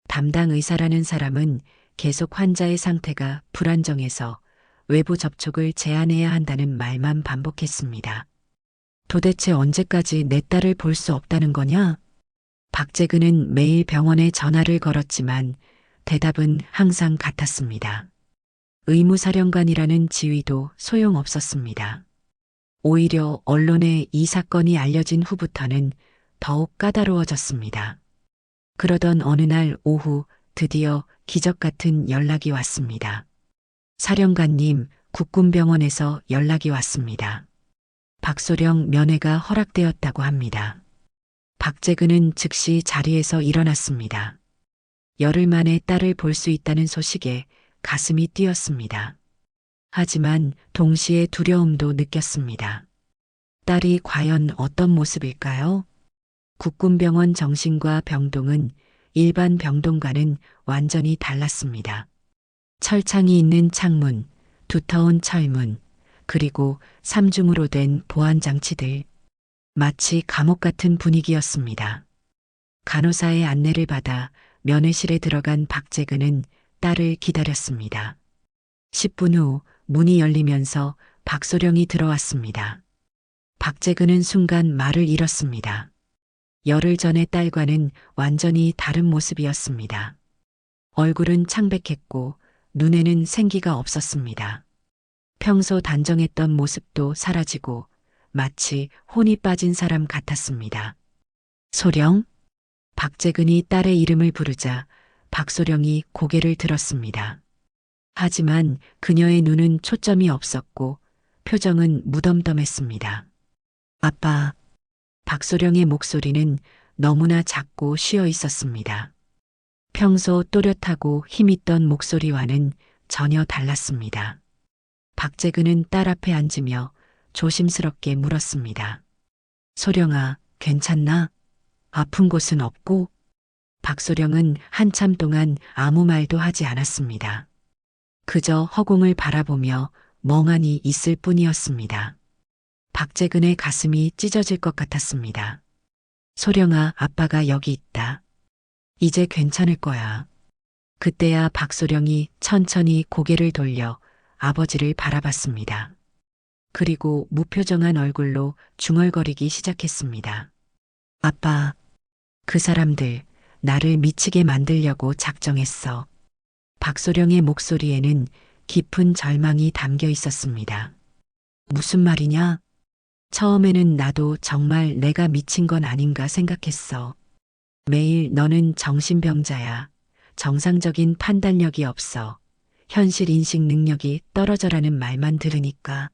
담당 의사라는 사람은 계속 환자의 상태가 불안정해서 외부 접촉을 제한해야 한다는 말만 반복했습니다. 도대체 언제까지 내 딸을 볼 수 없다는 거냐? 박재근은 매일 병원에 전화를 걸었지만 대답은 항상 같았습니다. 의무사령관이라는 지위도 소용없었습니다. 오히려 언론에 이 사건이 알려진 후부터는 더욱 까다로워졌습니다. 그러던 어느 날 오후 드디어 기적 같은 연락이 왔습니다. 사령관님, 국군병원에서 연락이 왔습니다. 박소령 면회가 허락되었다고 합니다. 박재근은 즉시 자리에서 일어났습니다. 열흘 만에 딸을 볼 수 있다는 소식에 가슴이 뛰었습니다. 하지만 동시에 두려움도 느꼈습니다. 딸이 과연 어떤 모습일까요? 국군병원 정신과 병동은 일반 병동과는 완전히 달랐습니다. 철창이 있는 창문, 두터운 철문, 그리고 삼중으로 된 보안 장치들. 마치 감옥 같은 분위기였습니다. 간호사의 안내를 받아 면회실에 들어간 박재근은 딸을 기다렸습니다. 10분 후 문이 열리면서 박소령이 들어왔습니다. 박재근은 순간 말을 잃었습니다. 열흘 전의 딸과는 완전히 다른 모습이었습니다. 얼굴은 창백했고 눈에는 생기가 없었습니다. 평소 단정했던 모습도 사라지고 마치 혼이 빠진 사람 같았습니다. 소령? 박재근이 딸의 이름을 부르자 박소령이 고개를 들었습니다. 하지만 그녀의 눈은 초점이 없었고 표정은 무덤덤했습니다. 아빠. 박소령의 목소리는 너무나 작고 쉬어 있었습니다. 평소 또렷하고 힘있던 목소리와는 전혀 달랐습니다. 박재근은 딸 앞에 앉으며 조심스럽게 물었습니다. 소령아, 괜찮나? 아픈 곳은 없고? 박소령은 한참 동안 아무 말도 하지 않았습니다. 그저 허공을 바라보며 멍하니 있을 뿐이었습니다. 박재근의 가슴이 찢어질 것 같았습니다. 소령아, 아빠가 여기 있다. 이제 괜찮을 거야. 그때야 박소령이 천천히 고개를 돌려 아버지를 바라봤습니다. 그리고 무표정한 얼굴로 중얼거리기 시작했습니다. 아빠, 그 사람들 나를 미치게 만들려고 작정했어. 박소령의 목소리에는 깊은 절망이 담겨 있었습니다. 무슨 말이냐? 처음에는 나도 정말 내가 미친 건 아닌가 생각했어. 매일 너는 정신병자야. 정상적인 판단력이 없어. 현실 인식 능력이 떨어져라는 말만 들으니까.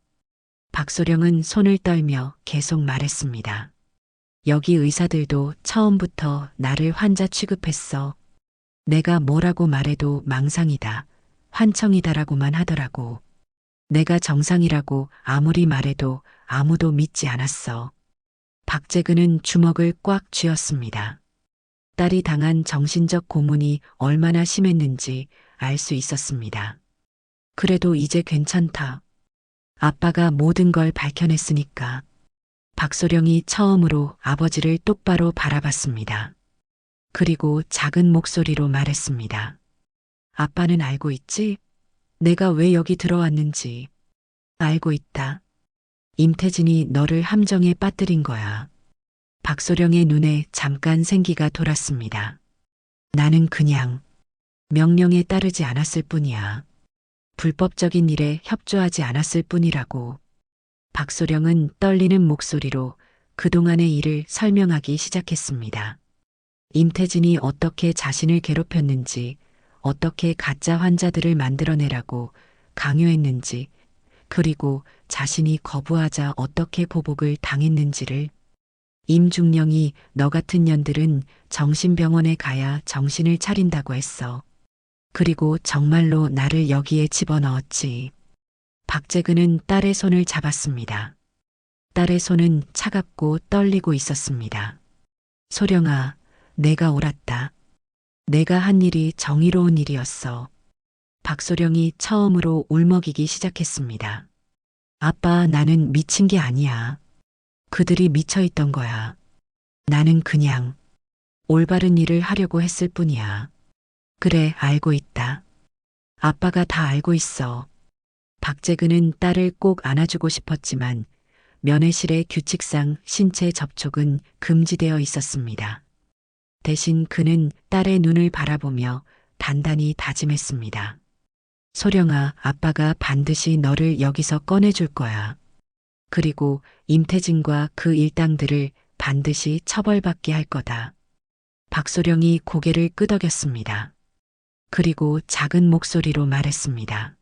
박소령은 손을 떨며 계속 말했습니다. 여기 의사들도 처음부터 나를 환자 취급했어. 내가 뭐라고 말해도 망상이다. 환청이다라고만 하더라고. 내가 정상이라고 아무리 말해도 아무도 믿지 않았어. 박재근은 주먹을 꽉 쥐었습니다. 딸이 당한 정신적 고문이 얼마나 심했는지 알 수 있었습니다. 그래도 이제 괜찮다. 아빠가 모든 걸 밝혀냈으니까. 박소령이 처음으로 아버지를 똑바로 바라봤습니다. 그리고 작은 목소리로 말했습니다. 아빠는 알고 있지? 내가 왜 여기 들어왔는지. 알고 있다. 임태진이 너를 함정에 빠뜨린 거야. 박소령의 눈에 잠깐 생기가 돌았습니다. 나는 그냥 명령에 따르지 않았을 뿐이야. 불법적인 일에 협조하지 않았을 뿐이라고. 박소령은 떨리는 목소리로 그동안의 일을 설명하기 시작했습니다. 임태진이 어떻게 자신을 괴롭혔는지, 어떻게 가짜 환자들을 만들어내라고 강요했는지, 그리고 자신이 거부하자 어떻게 보복을 당했는지를. 임중령이 너 같은 년들은 정신병원에 가야 정신을 차린다고 했어. 그리고 정말로 나를 여기에 집어넣었지. 박재근은 딸의 손을 잡았습니다. 딸의 손은 차갑고 떨리고 있었습니다. 소령아, 내가 옳았다. 내가 한 일이 정의로운 일이었어. 박소령이 처음으로 울먹이기 시작했습니다. 아빠, 나는 미친 게 아니야. 그들이 미쳐 있던 거야. 나는 그냥 올바른 일을 하려고 했을 뿐이야. 그래, 알고 있다. 아빠가 다 알고 있어. 박재근은 딸을 꼭 안아주고 싶었지만 면회실의 규칙상 신체 접촉은 금지되어 있었습니다. 대신 그는 딸의 눈을 바라보며 단단히 다짐했습니다. 소령아, 아빠가 반드시 너를 여기서 꺼내줄 거야. 그리고 임태진과 그 일당들을 반드시 처벌받게 할 거다. 박소령이 고개를 끄덕였습니다. 그리고 작은 목소리로 말했습니다.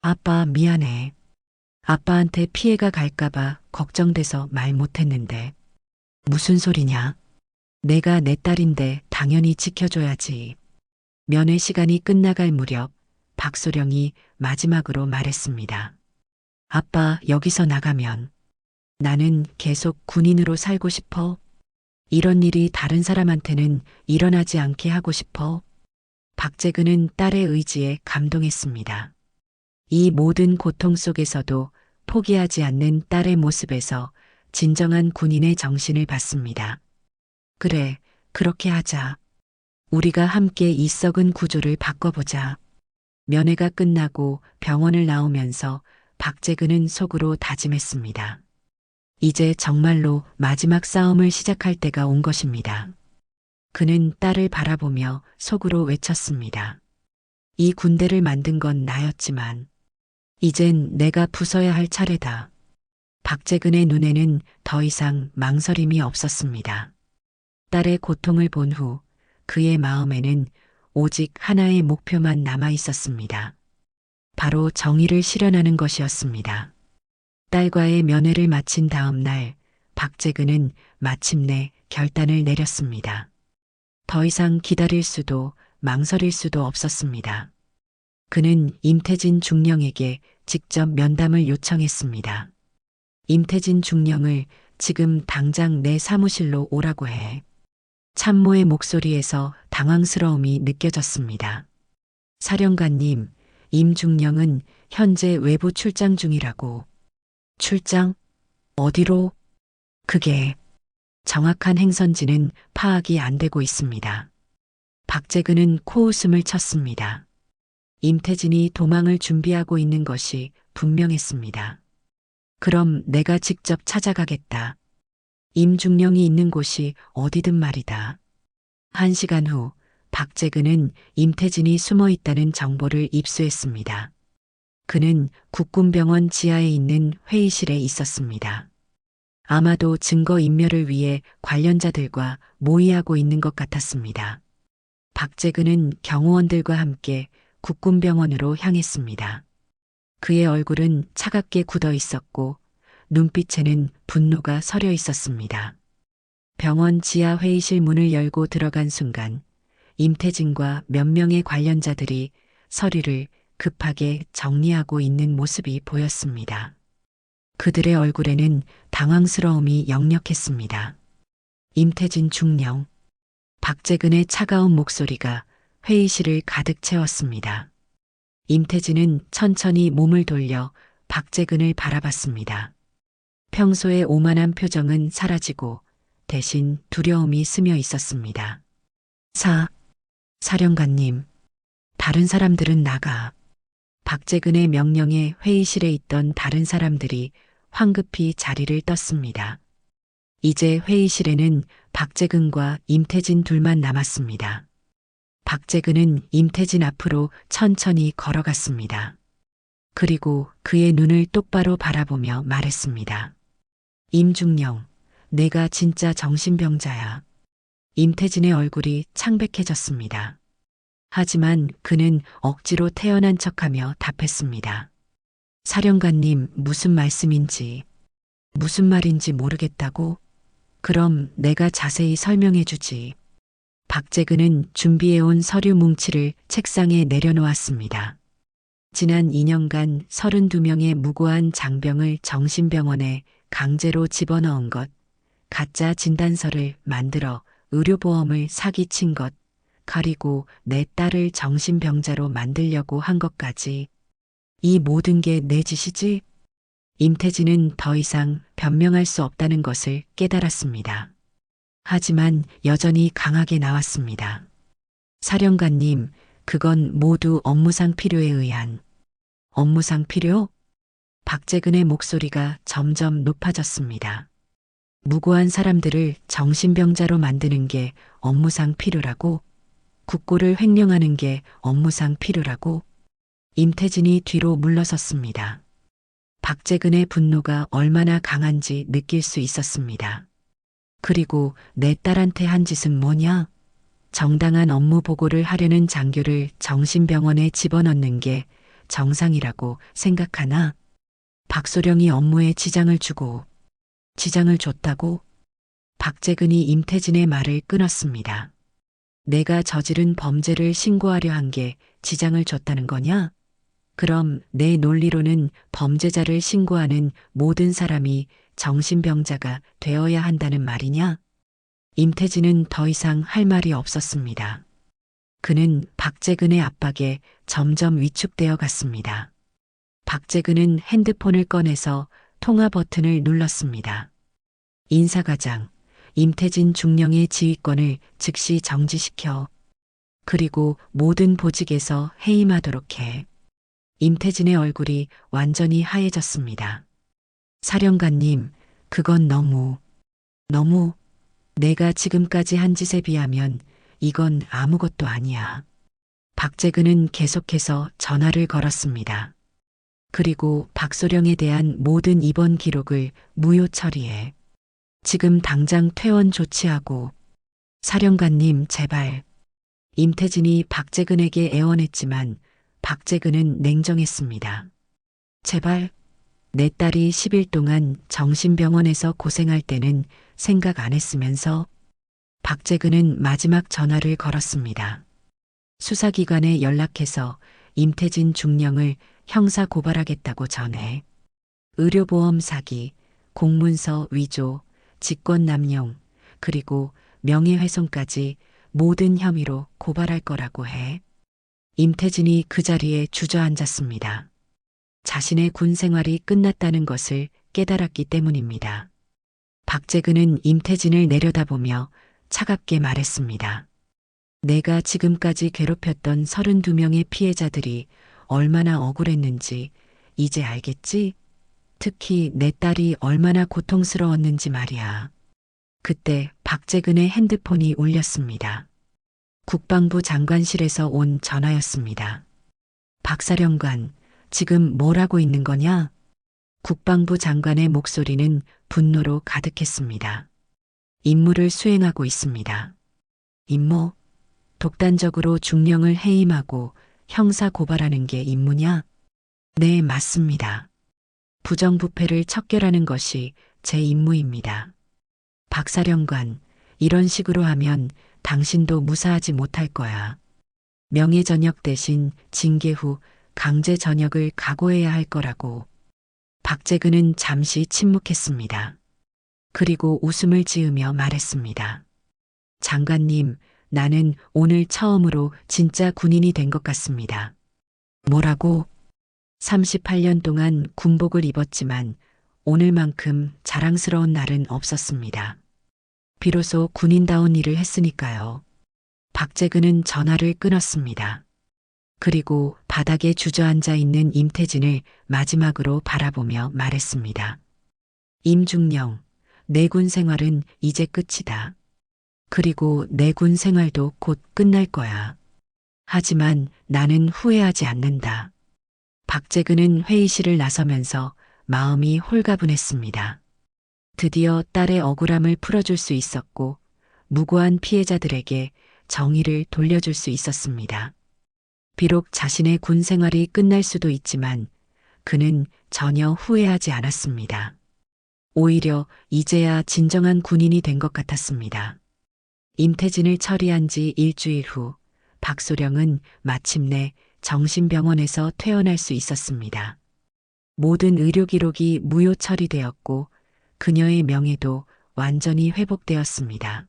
아빠, 미안해. 아빠한테 피해가 갈까봐 걱정돼서 말 못했는데. 무슨 소리냐? 내가 내 딸인데 당연히 지켜줘야지. 면회 시간이 끝나갈 무렵 박소령이 마지막으로 말했습니다. 아빠, 여기서 나가면 나는 계속 군인으로 살고 싶어. 이런 일이 다른 사람한테는 일어나지 않게 하고 싶어. 박재근은 딸의 의지에 감동했습니다. 이 모든 고통 속에서도 포기하지 않는 딸의 모습에서 진정한 군인의 정신을 봤습니다. 그래, 그렇게 하자. 우리가 함께 이 썩은 구조를 바꿔보자. 면회가 끝나고 병원을 나오면서 박재근은 속으로 다짐했습니다. 이제 정말로 마지막 싸움을 시작할 때가 온 것입니다. 그는 딸을 바라보며 속으로 외쳤습니다. 이 군대를 만든 건 나였지만 이젠 내가 부숴야 할 차례다. 박재근의 눈에는 더 이상 망설임이 없었습니다. 딸의 고통을 본 후 그의 마음에는 오직 하나의 목표만 남아 있었습니다. 바로 정의를 실현하는 것이었습니다. 딸과의 면회를 마친 다음 날 박재근은 마침내 결단을 내렸습니다. 더 이상 기다릴 수도 망설일 수도 없었습니다. 그는 임태진 중령에게 직접 면담을 요청했습니다. 임태진 중령을 지금 당장 내 사무실로 오라고 해. 참모의 목소리에서 당황스러움이 느껴졌습니다. 사령관님, 임 중령은 현재 외부 출장 중이라고. 출장? 어디로? 그게 정확한 행선지는 파악이 안 되고 있습니다. 박재근은 코웃음을 쳤습니다. 임태진이 도망을 준비하고 있는 것이 분명했습니다. 그럼 내가 직접 찾아가겠다. 임중령이 있는 곳이 어디든 말이다. 1시간 후 박재근은 임태진이 숨어 있다는 정보를 입수했습니다. 그는 국군병원 지하에 있는 회의실에 있었습니다. 아마도 증거인멸을 위해 관련자들과 모의하고 있는 것 같았습니다. 박재근은 경호원들과 함께 국군병원으로 향했습니다. 그의 얼굴은 차갑게 굳어 있었고 눈빛에는 분노가 서려 있었습니다. 병원 지하 회의실 문을 열고 들어간 순간 임태진과 몇 명의 관련자들이 서류를 급하게 정리하고 있는 모습이 보였습니다. 그들의 얼굴에는 당황스러움이 역력했습니다. 임태진 중령, 박재근의 차가운 목소리가 회의실을 가득 채웠습니다. 임태진은 천천히 몸을 돌려 박재근을 바라봤습니다. 평소의 오만한 표정은 사라지고 대신 두려움이 스며 있었습니다. 사령관님, 다른 사람들은 나가. 박재근의 명령에 회의실에 있던 다른 사람들이 황급히 자리를 떴습니다. 이제 회의실에는 박재근과 임태진 둘만 남았습니다. 박재근은 임태진 앞으로 천천히 걸어갔습니다. 그리고 그의 눈을 똑바로 바라보며 말했습니다. 임중령, 내가 진짜 정신병자야. 임태진의 얼굴이 창백해졌습니다. 하지만 그는 억지로 태어난 척하며 답했습니다. 사령관님, 무슨 말씀인지, 무슨 말인지 모르겠다고? 그럼 내가 자세히 설명해 주지. 박재근은 준비해온 서류 뭉치를 책상에 내려놓았습니다. 지난 2년간 32명의 무고한 장병을 정신병원에 강제로 집어넣은 것, 가짜 진단서를 만들어 의료보험을 사기친 것, 그리고 내 딸을 정신병자로 만들려고 한 것까지. 이 모든 게 내 짓이지? 임태진은 더 이상 변명할 수 없다는 것을 깨달았습니다. 하지만 여전히 강하게 나왔습니다. 사령관님, 그건 모두 업무상 필요에 의한. 업무상 필요? 박재근의 목소리가 점점 높아졌습니다. 무고한 사람들을 정신병자로 만드는 게 업무상 필요라고? 국고를 횡령하는 게 업무상 필요라고? 임태진이 뒤로 물러섰습니다. 박재근의 분노가 얼마나 강한지 느낄 수 있었습니다. 그리고 내 딸한테 한 짓은 뭐냐? 정당한 업무 보고를 하려는 장교를 정신병원에 집어넣는 게 정상이라고 생각하나? 박소령이 업무에 지장을 줬다고? 박재근이 임태진의 말을 끊었습니다. 내가 저지른 범죄를 신고하려 한 게 지장을 줬다는 거냐? 그럼 내 논리로는 범죄자를 신고하는 모든 사람이 정신병자가 되어야 한다는 말이냐? 임태진은 더 이상 할 말이 없었습니다. 그는 박재근의 압박에 점점 위축되어 갔습니다. 박재근은 핸드폰을 꺼내서 통화 버튼을 눌렀습니다. 인사과장, 임태진 중령의 지휘권을 즉시 정지시켜. 그리고 모든 보직에서 해임하도록 해. 임태진의 얼굴이 완전히 하얘졌습니다. 사령관님, 그건 너무 내가 지금까지 한 짓에 비하면 이건 아무것도 아니야. 박재근은 계속해서 전화를 걸었습니다. 그리고 박소령에 대한 모든 입원 기록을 무효 처리해. 지금 당장 퇴원 조치하고. 사령관님, 제발. 임태진이 박재근에게 애원했지만 박재근은 냉정했습니다. 제발, 내 딸이 10일 동안 정신병원에서 고생할 때는 생각 안 했으면서. 박재근은 마지막 전화를 걸었습니다. 수사기관에 연락해서 임태진 중령을 형사 고발하겠다고 전해. 의료보험 사기, 공문서 위조, 직권남용, 그리고 명예훼손까지 모든 혐의로 고발할 거라고 해. 임태진이 그 자리에 주저앉았습니다. 자신의 군 생활이 끝났다는 것을 깨달았기 때문입니다. 박재근은 임태진을 내려다보며 차갑게 말했습니다. 내가 지금까지 괴롭혔던 32명의 피해자들이 얼마나 억울했는지 이제 알겠지? 특히 내 딸이 얼마나 고통스러웠는지 말이야. 그때 박재근의 핸드폰이 울렸습니다. 국방부 장관실에서 온 전화였습니다. 박사령관, 지금 뭘 하고 있는 거냐? 국방부 장관의 목소리는 분노로 가득했습니다. 임무를 수행하고 있습니다. 임무? 독단적으로 중령을 해임하고 형사 고발하는 게 임무냐? 네, 맞습니다. 부정부패를 척결하는 것이 제 임무입니다. 박사령관, 이런 식으로 하면 당신도 무사하지 못할 거야. 명예전역 대신 징계 후 강제 전역을 각오해야 할 거라고. 박재근은 잠시 침묵했습니다. 그리고 웃음을 지으며 말했습니다. 장관님, 나는 오늘 처음으로 진짜 군인이 된 것 같습니다. 뭐라고? 38년 동안 군복을 입었지만 오늘만큼 자랑스러운 날은 없었습니다. 비로소 군인다운 일을 했으니까요. 박재근은 전화를 끊었습니다. 그리고 바닥에 주저앉아 있는 임태진을 마지막으로 바라보며 말했습니다. 임중령, 내 군 생활은 이제 끝이다. 그리고 내 군 생활도 곧 끝날 거야. 하지만 나는 후회하지 않는다. 박재근은 회의실을 나서면서 마음이 홀가분했습니다. 드디어 딸의 억울함을 풀어줄 수 있었고 무고한 피해자들에게 정의를 돌려줄 수 있었습니다. 비록 자신의 군 생활이 끝날 수도 있지만 그는 전혀 후회하지 않았습니다. 오히려 이제야 진정한 군인이 된 것 같았습니다. 임태진을 처리한 지 일주일 후 박소령은 마침내 정신병원에서 퇴원할 수 있었습니다. 모든 의료 기록이 무효 처리되었고 그녀의 명예도 완전히 회복되었습니다.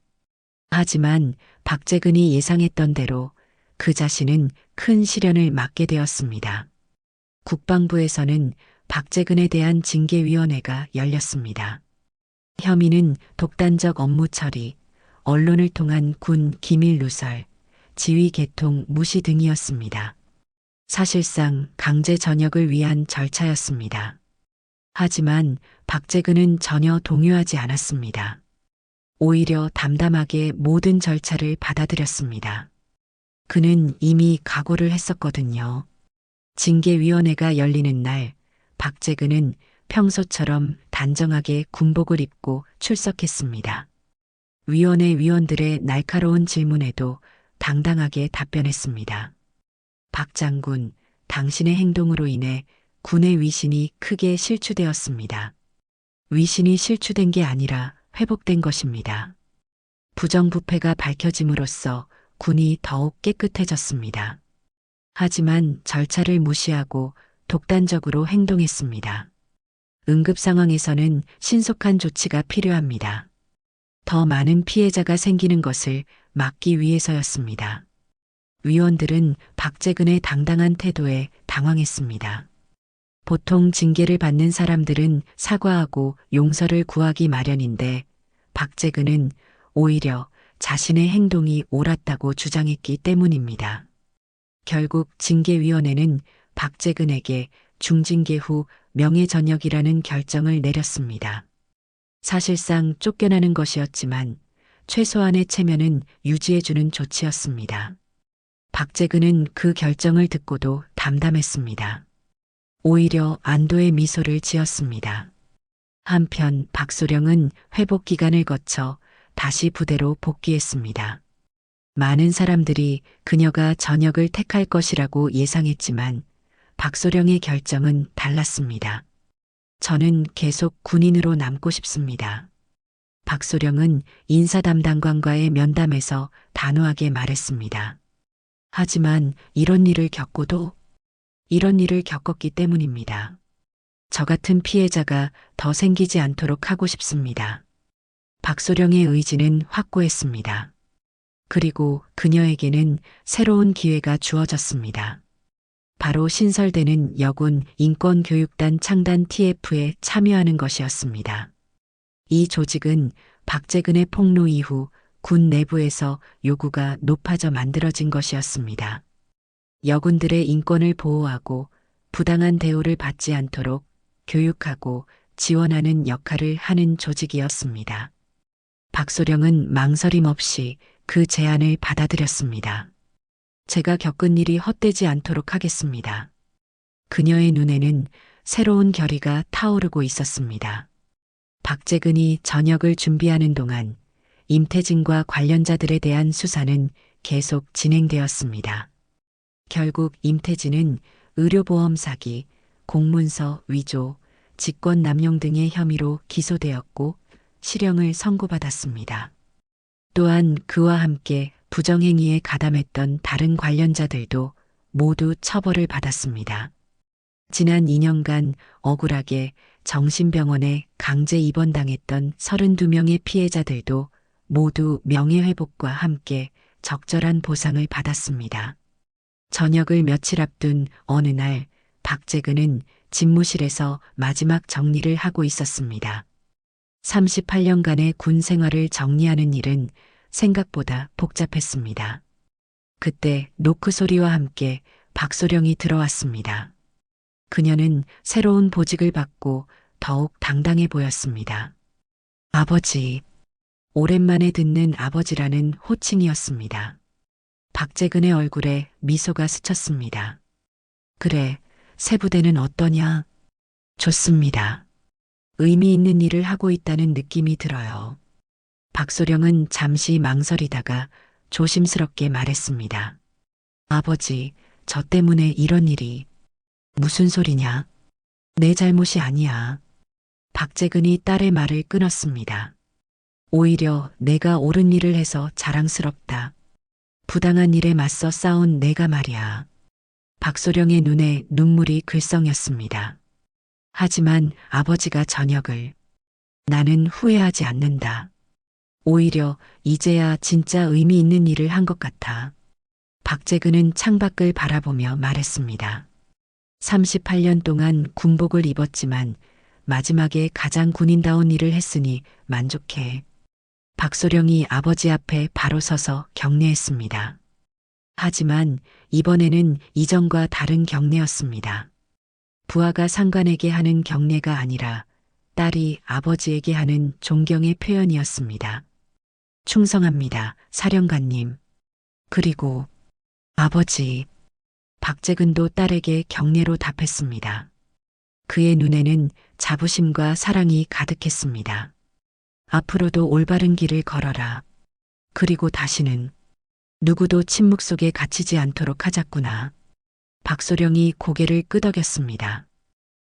하지만 박재근이 예상했던 대로 그 자신은 큰 시련을 맞게 되었습니다. 국방부에서는 박재근에 대한 징계위원회가 열렸습니다. 혐의는 독단적 업무 처리, 언론을 통한 군 기밀 누설, 지휘 개통 무시 등이었습니다. 사실상 강제 전역을 위한 절차였습니다. 하지만 박재근은 전혀 동요하지 않았습니다. 오히려 담담하게 모든 절차를 받아들였습니다. 그는 이미 각오를 했었거든요. 징계위원회가 열리는 날, 박재근은 평소처럼 단정하게 군복을 입고 출석했습니다. 위원회 위원들의 날카로운 질문에도 당당하게 답변했습니다. 박 장군, 당신의 행동으로 인해 군의 위신이 크게 실추되었습니다. 위신이 실추된 게 아니라 회복된 것입니다. 부정부패가 밝혀짐으로써 군이 더욱 깨끗해졌습니다. 하지만 절차를 무시하고 독단적으로 행동했습니다. 응급 상황에서는 신속한 조치가 필요합니다. 더 많은 피해자가 생기는 것을 막기 위해서였습니다. 위원들은 박재근의 당당한 태도에 당황했습니다. 보통 징계를 받는 사람들은 사과하고 용서를 구하기 마련인데 박재근은 오히려 자신의 행동이 옳았다고 주장했기 때문입니다. 결국 징계위원회는 박재근에게 중징계 후 명예전역이라는 결정을 내렸습니다. 사실상 쫓겨나는 것이었지만 최소한의 체면은 유지해주는 조치였습니다. 박재근은 그 결정을 듣고도 담담했습니다. 오히려 안도의 미소를 지었습니다. 한편 박소령은 회복 기간을 거쳐 다시 부대로 복귀했습니다. 많은 사람들이 그녀가 전역을 택할 것이라고 예상했지만 박소령의 결정은 달랐습니다. 저는 계속 군인으로 남고 싶습니다. 박소령은 인사담당관과의 면담에서 단호하게 말했습니다. 하지만 이런 일을 겪고도 이런 일을 겪었기 때문입니다. 저 같은 피해자가 더 생기지 않도록 하고 싶습니다. 박소령의 의지는 확고했습니다. 그리고 그녀에게는 새로운 기회가 주어졌습니다. 바로 신설되는 여군 인권교육단 창단 TF에 참여하는 것이었습니다. 이 조직은 박재근의 폭로 이후 군 내부에서 요구가 높아져 만들어진 것이었습니다. 여군들의 인권을 보호하고 부당한 대우를 받지 않도록 교육하고 지원하는 역할을 하는 조직이었습니다. 박소령은 망설임 없이 그 제안을 받아들였습니다. 제가 겪은 일이 헛되지 않도록 하겠습니다. 그녀의 눈에는 새로운 결의가 타오르고 있었습니다. 박재근이 전역을 준비하는 동안 임태진과 관련자들에 대한 수사는 계속 진행되었습니다. 결국 임태진은 의료보험 사기, 공문서 위조, 직권 남용 등의 혐의로 기소되었고 실형을 선고받았습니다. 또한 그와 함께 부정행위에 가담했던 다른 관련자들도 모두 처벌을 받았습니다. 지난 2년간 억울하게 정신병원에 강제 입원당했던 32명의 피해자들도 모두 명예회복과 함께 적절한 보상을 받았습니다. 전역을 며칠 앞둔 어느 날 박재근은 집무실에서 마지막 정리를 하고 있었습니다. 38년간의 군 생활을 정리하는 일은 생각보다 복잡했습니다. 그때 노크 소리와 함께 박소령이 들어왔습니다. 그녀는 새로운 보직을 받고 더욱 당당해 보였습니다. 아버지. 오랜만에 듣는 아버지라는 호칭이었습니다. 박재근의 얼굴에 미소가 스쳤습니다. 그래, 새 부대는 어떠냐? 좋습니다. 의미 있는 일을 하고 있다는 느낌이 들어요. 박소령은 잠시 망설이다가 조심스럽게 말했습니다. 아버지, 저 때문에 이런 일이. 무슨 소리냐? 내 잘못이 아니야. 박재근이 딸의 말을 끊었습니다. 오히려 내가 옳은 일을 해서 자랑스럽다. 부당한 일에 맞서 싸운 내가 말이야. 박소령의 눈에 눈물이 글썽였습니다. 하지만 아버지가 전역을. 나는 후회하지 않는다. 오히려 이제야 진짜 의미 있는 일을 한 것 같아. 박재근은 창밖을 바라보며 말했습니다. 38년 동안 군복을 입었지만 마지막에 가장 군인다운 일을 했으니 만족해. 박소령이 아버지 앞에 바로 서서 격려했습니다. 하지만 이번에는 이전과 다른 격려였습니다. 부하가 상관에게 하는 격려가 아니라 딸이 아버지에게 하는 존경의 표현이었습니다. 충성합니다, 사령관님. 그리고 아버지. 박재근도 딸에게 격려로 답했습니다. 그의 눈에는 자부심과 사랑이 가득했습니다. 앞으로도 올바른 길을 걸어라. 그리고 다시는 누구도 침묵 속에 갇히지 않도록 하자꾸나. 박소령이 고개를 끄덕였습니다.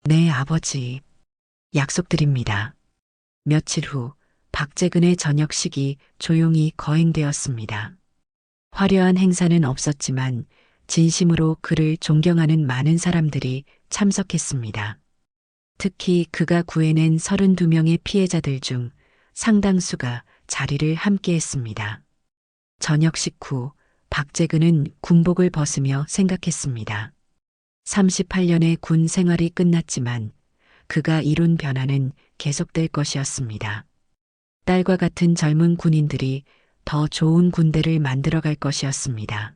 네, 아버지. 약속드립니다. 며칠 후 박재근의 저녁식이 조용히 거행되었습니다. 화려한 행사는 없었지만 진심으로 그를 존경하는 많은 사람들이 참석했습니다. 특히 그가 구해낸 32명의 피해자들 중 상당수가 자리를 함께했습니다. 저녁식 후 박재근은 군복을 벗으며 생각했습니다. 38년의 군 생활이 끝났지만 그가 이룬 변화는 계속될 것이었습니다. 딸과 같은 젊은 군인들이 더 좋은 군대를 만들어갈 것이었습니다.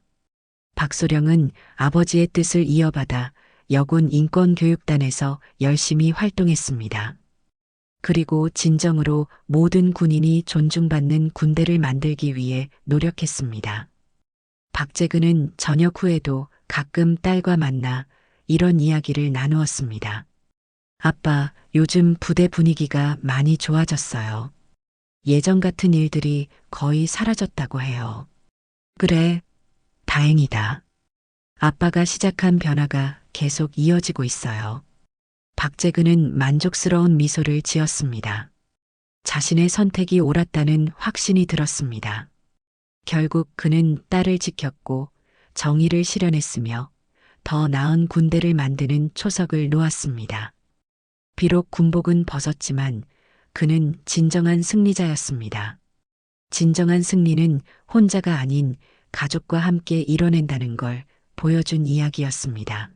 박소령은 아버지의 뜻을 이어받아 여군 인권교육단에서 열심히 활동했습니다. 그리고 진정으로 모든 군인이 존중받는 군대를 만들기 위해 노력했습니다. 박재근은 전역 후에도 가끔 딸과 만나 이런 이야기를 나누었습니다. 아빠, 요즘 부대 분위기가 많이 좋아졌어요. 예전 같은 일들이 거의 사라졌다고 해요. 그래, 다행이다. 아빠가 시작한 변화가 계속 이어지고 있어요. 박재근은 만족스러운 미소를 지었습니다. 자신의 선택이 옳았다는 확신이 들었습니다. 결국 그는 딸을 지켰고 정의를 실현했으며 더 나은 군대를 만드는 초석을 놓았습니다. 비록 군복은 벗었지만 그는 진정한 승리자였습니다. 진정한 승리는 혼자가 아닌 가족과 함께 이뤄낸다는 걸 보여준 이야기였습니다.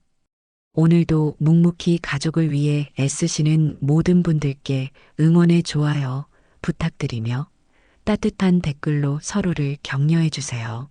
오늘도 묵묵히 가족을 위해 애쓰시는 모든 분들께 응원의 좋아요 부탁드리며 따뜻한 댓글로 서로를 격려해 주세요.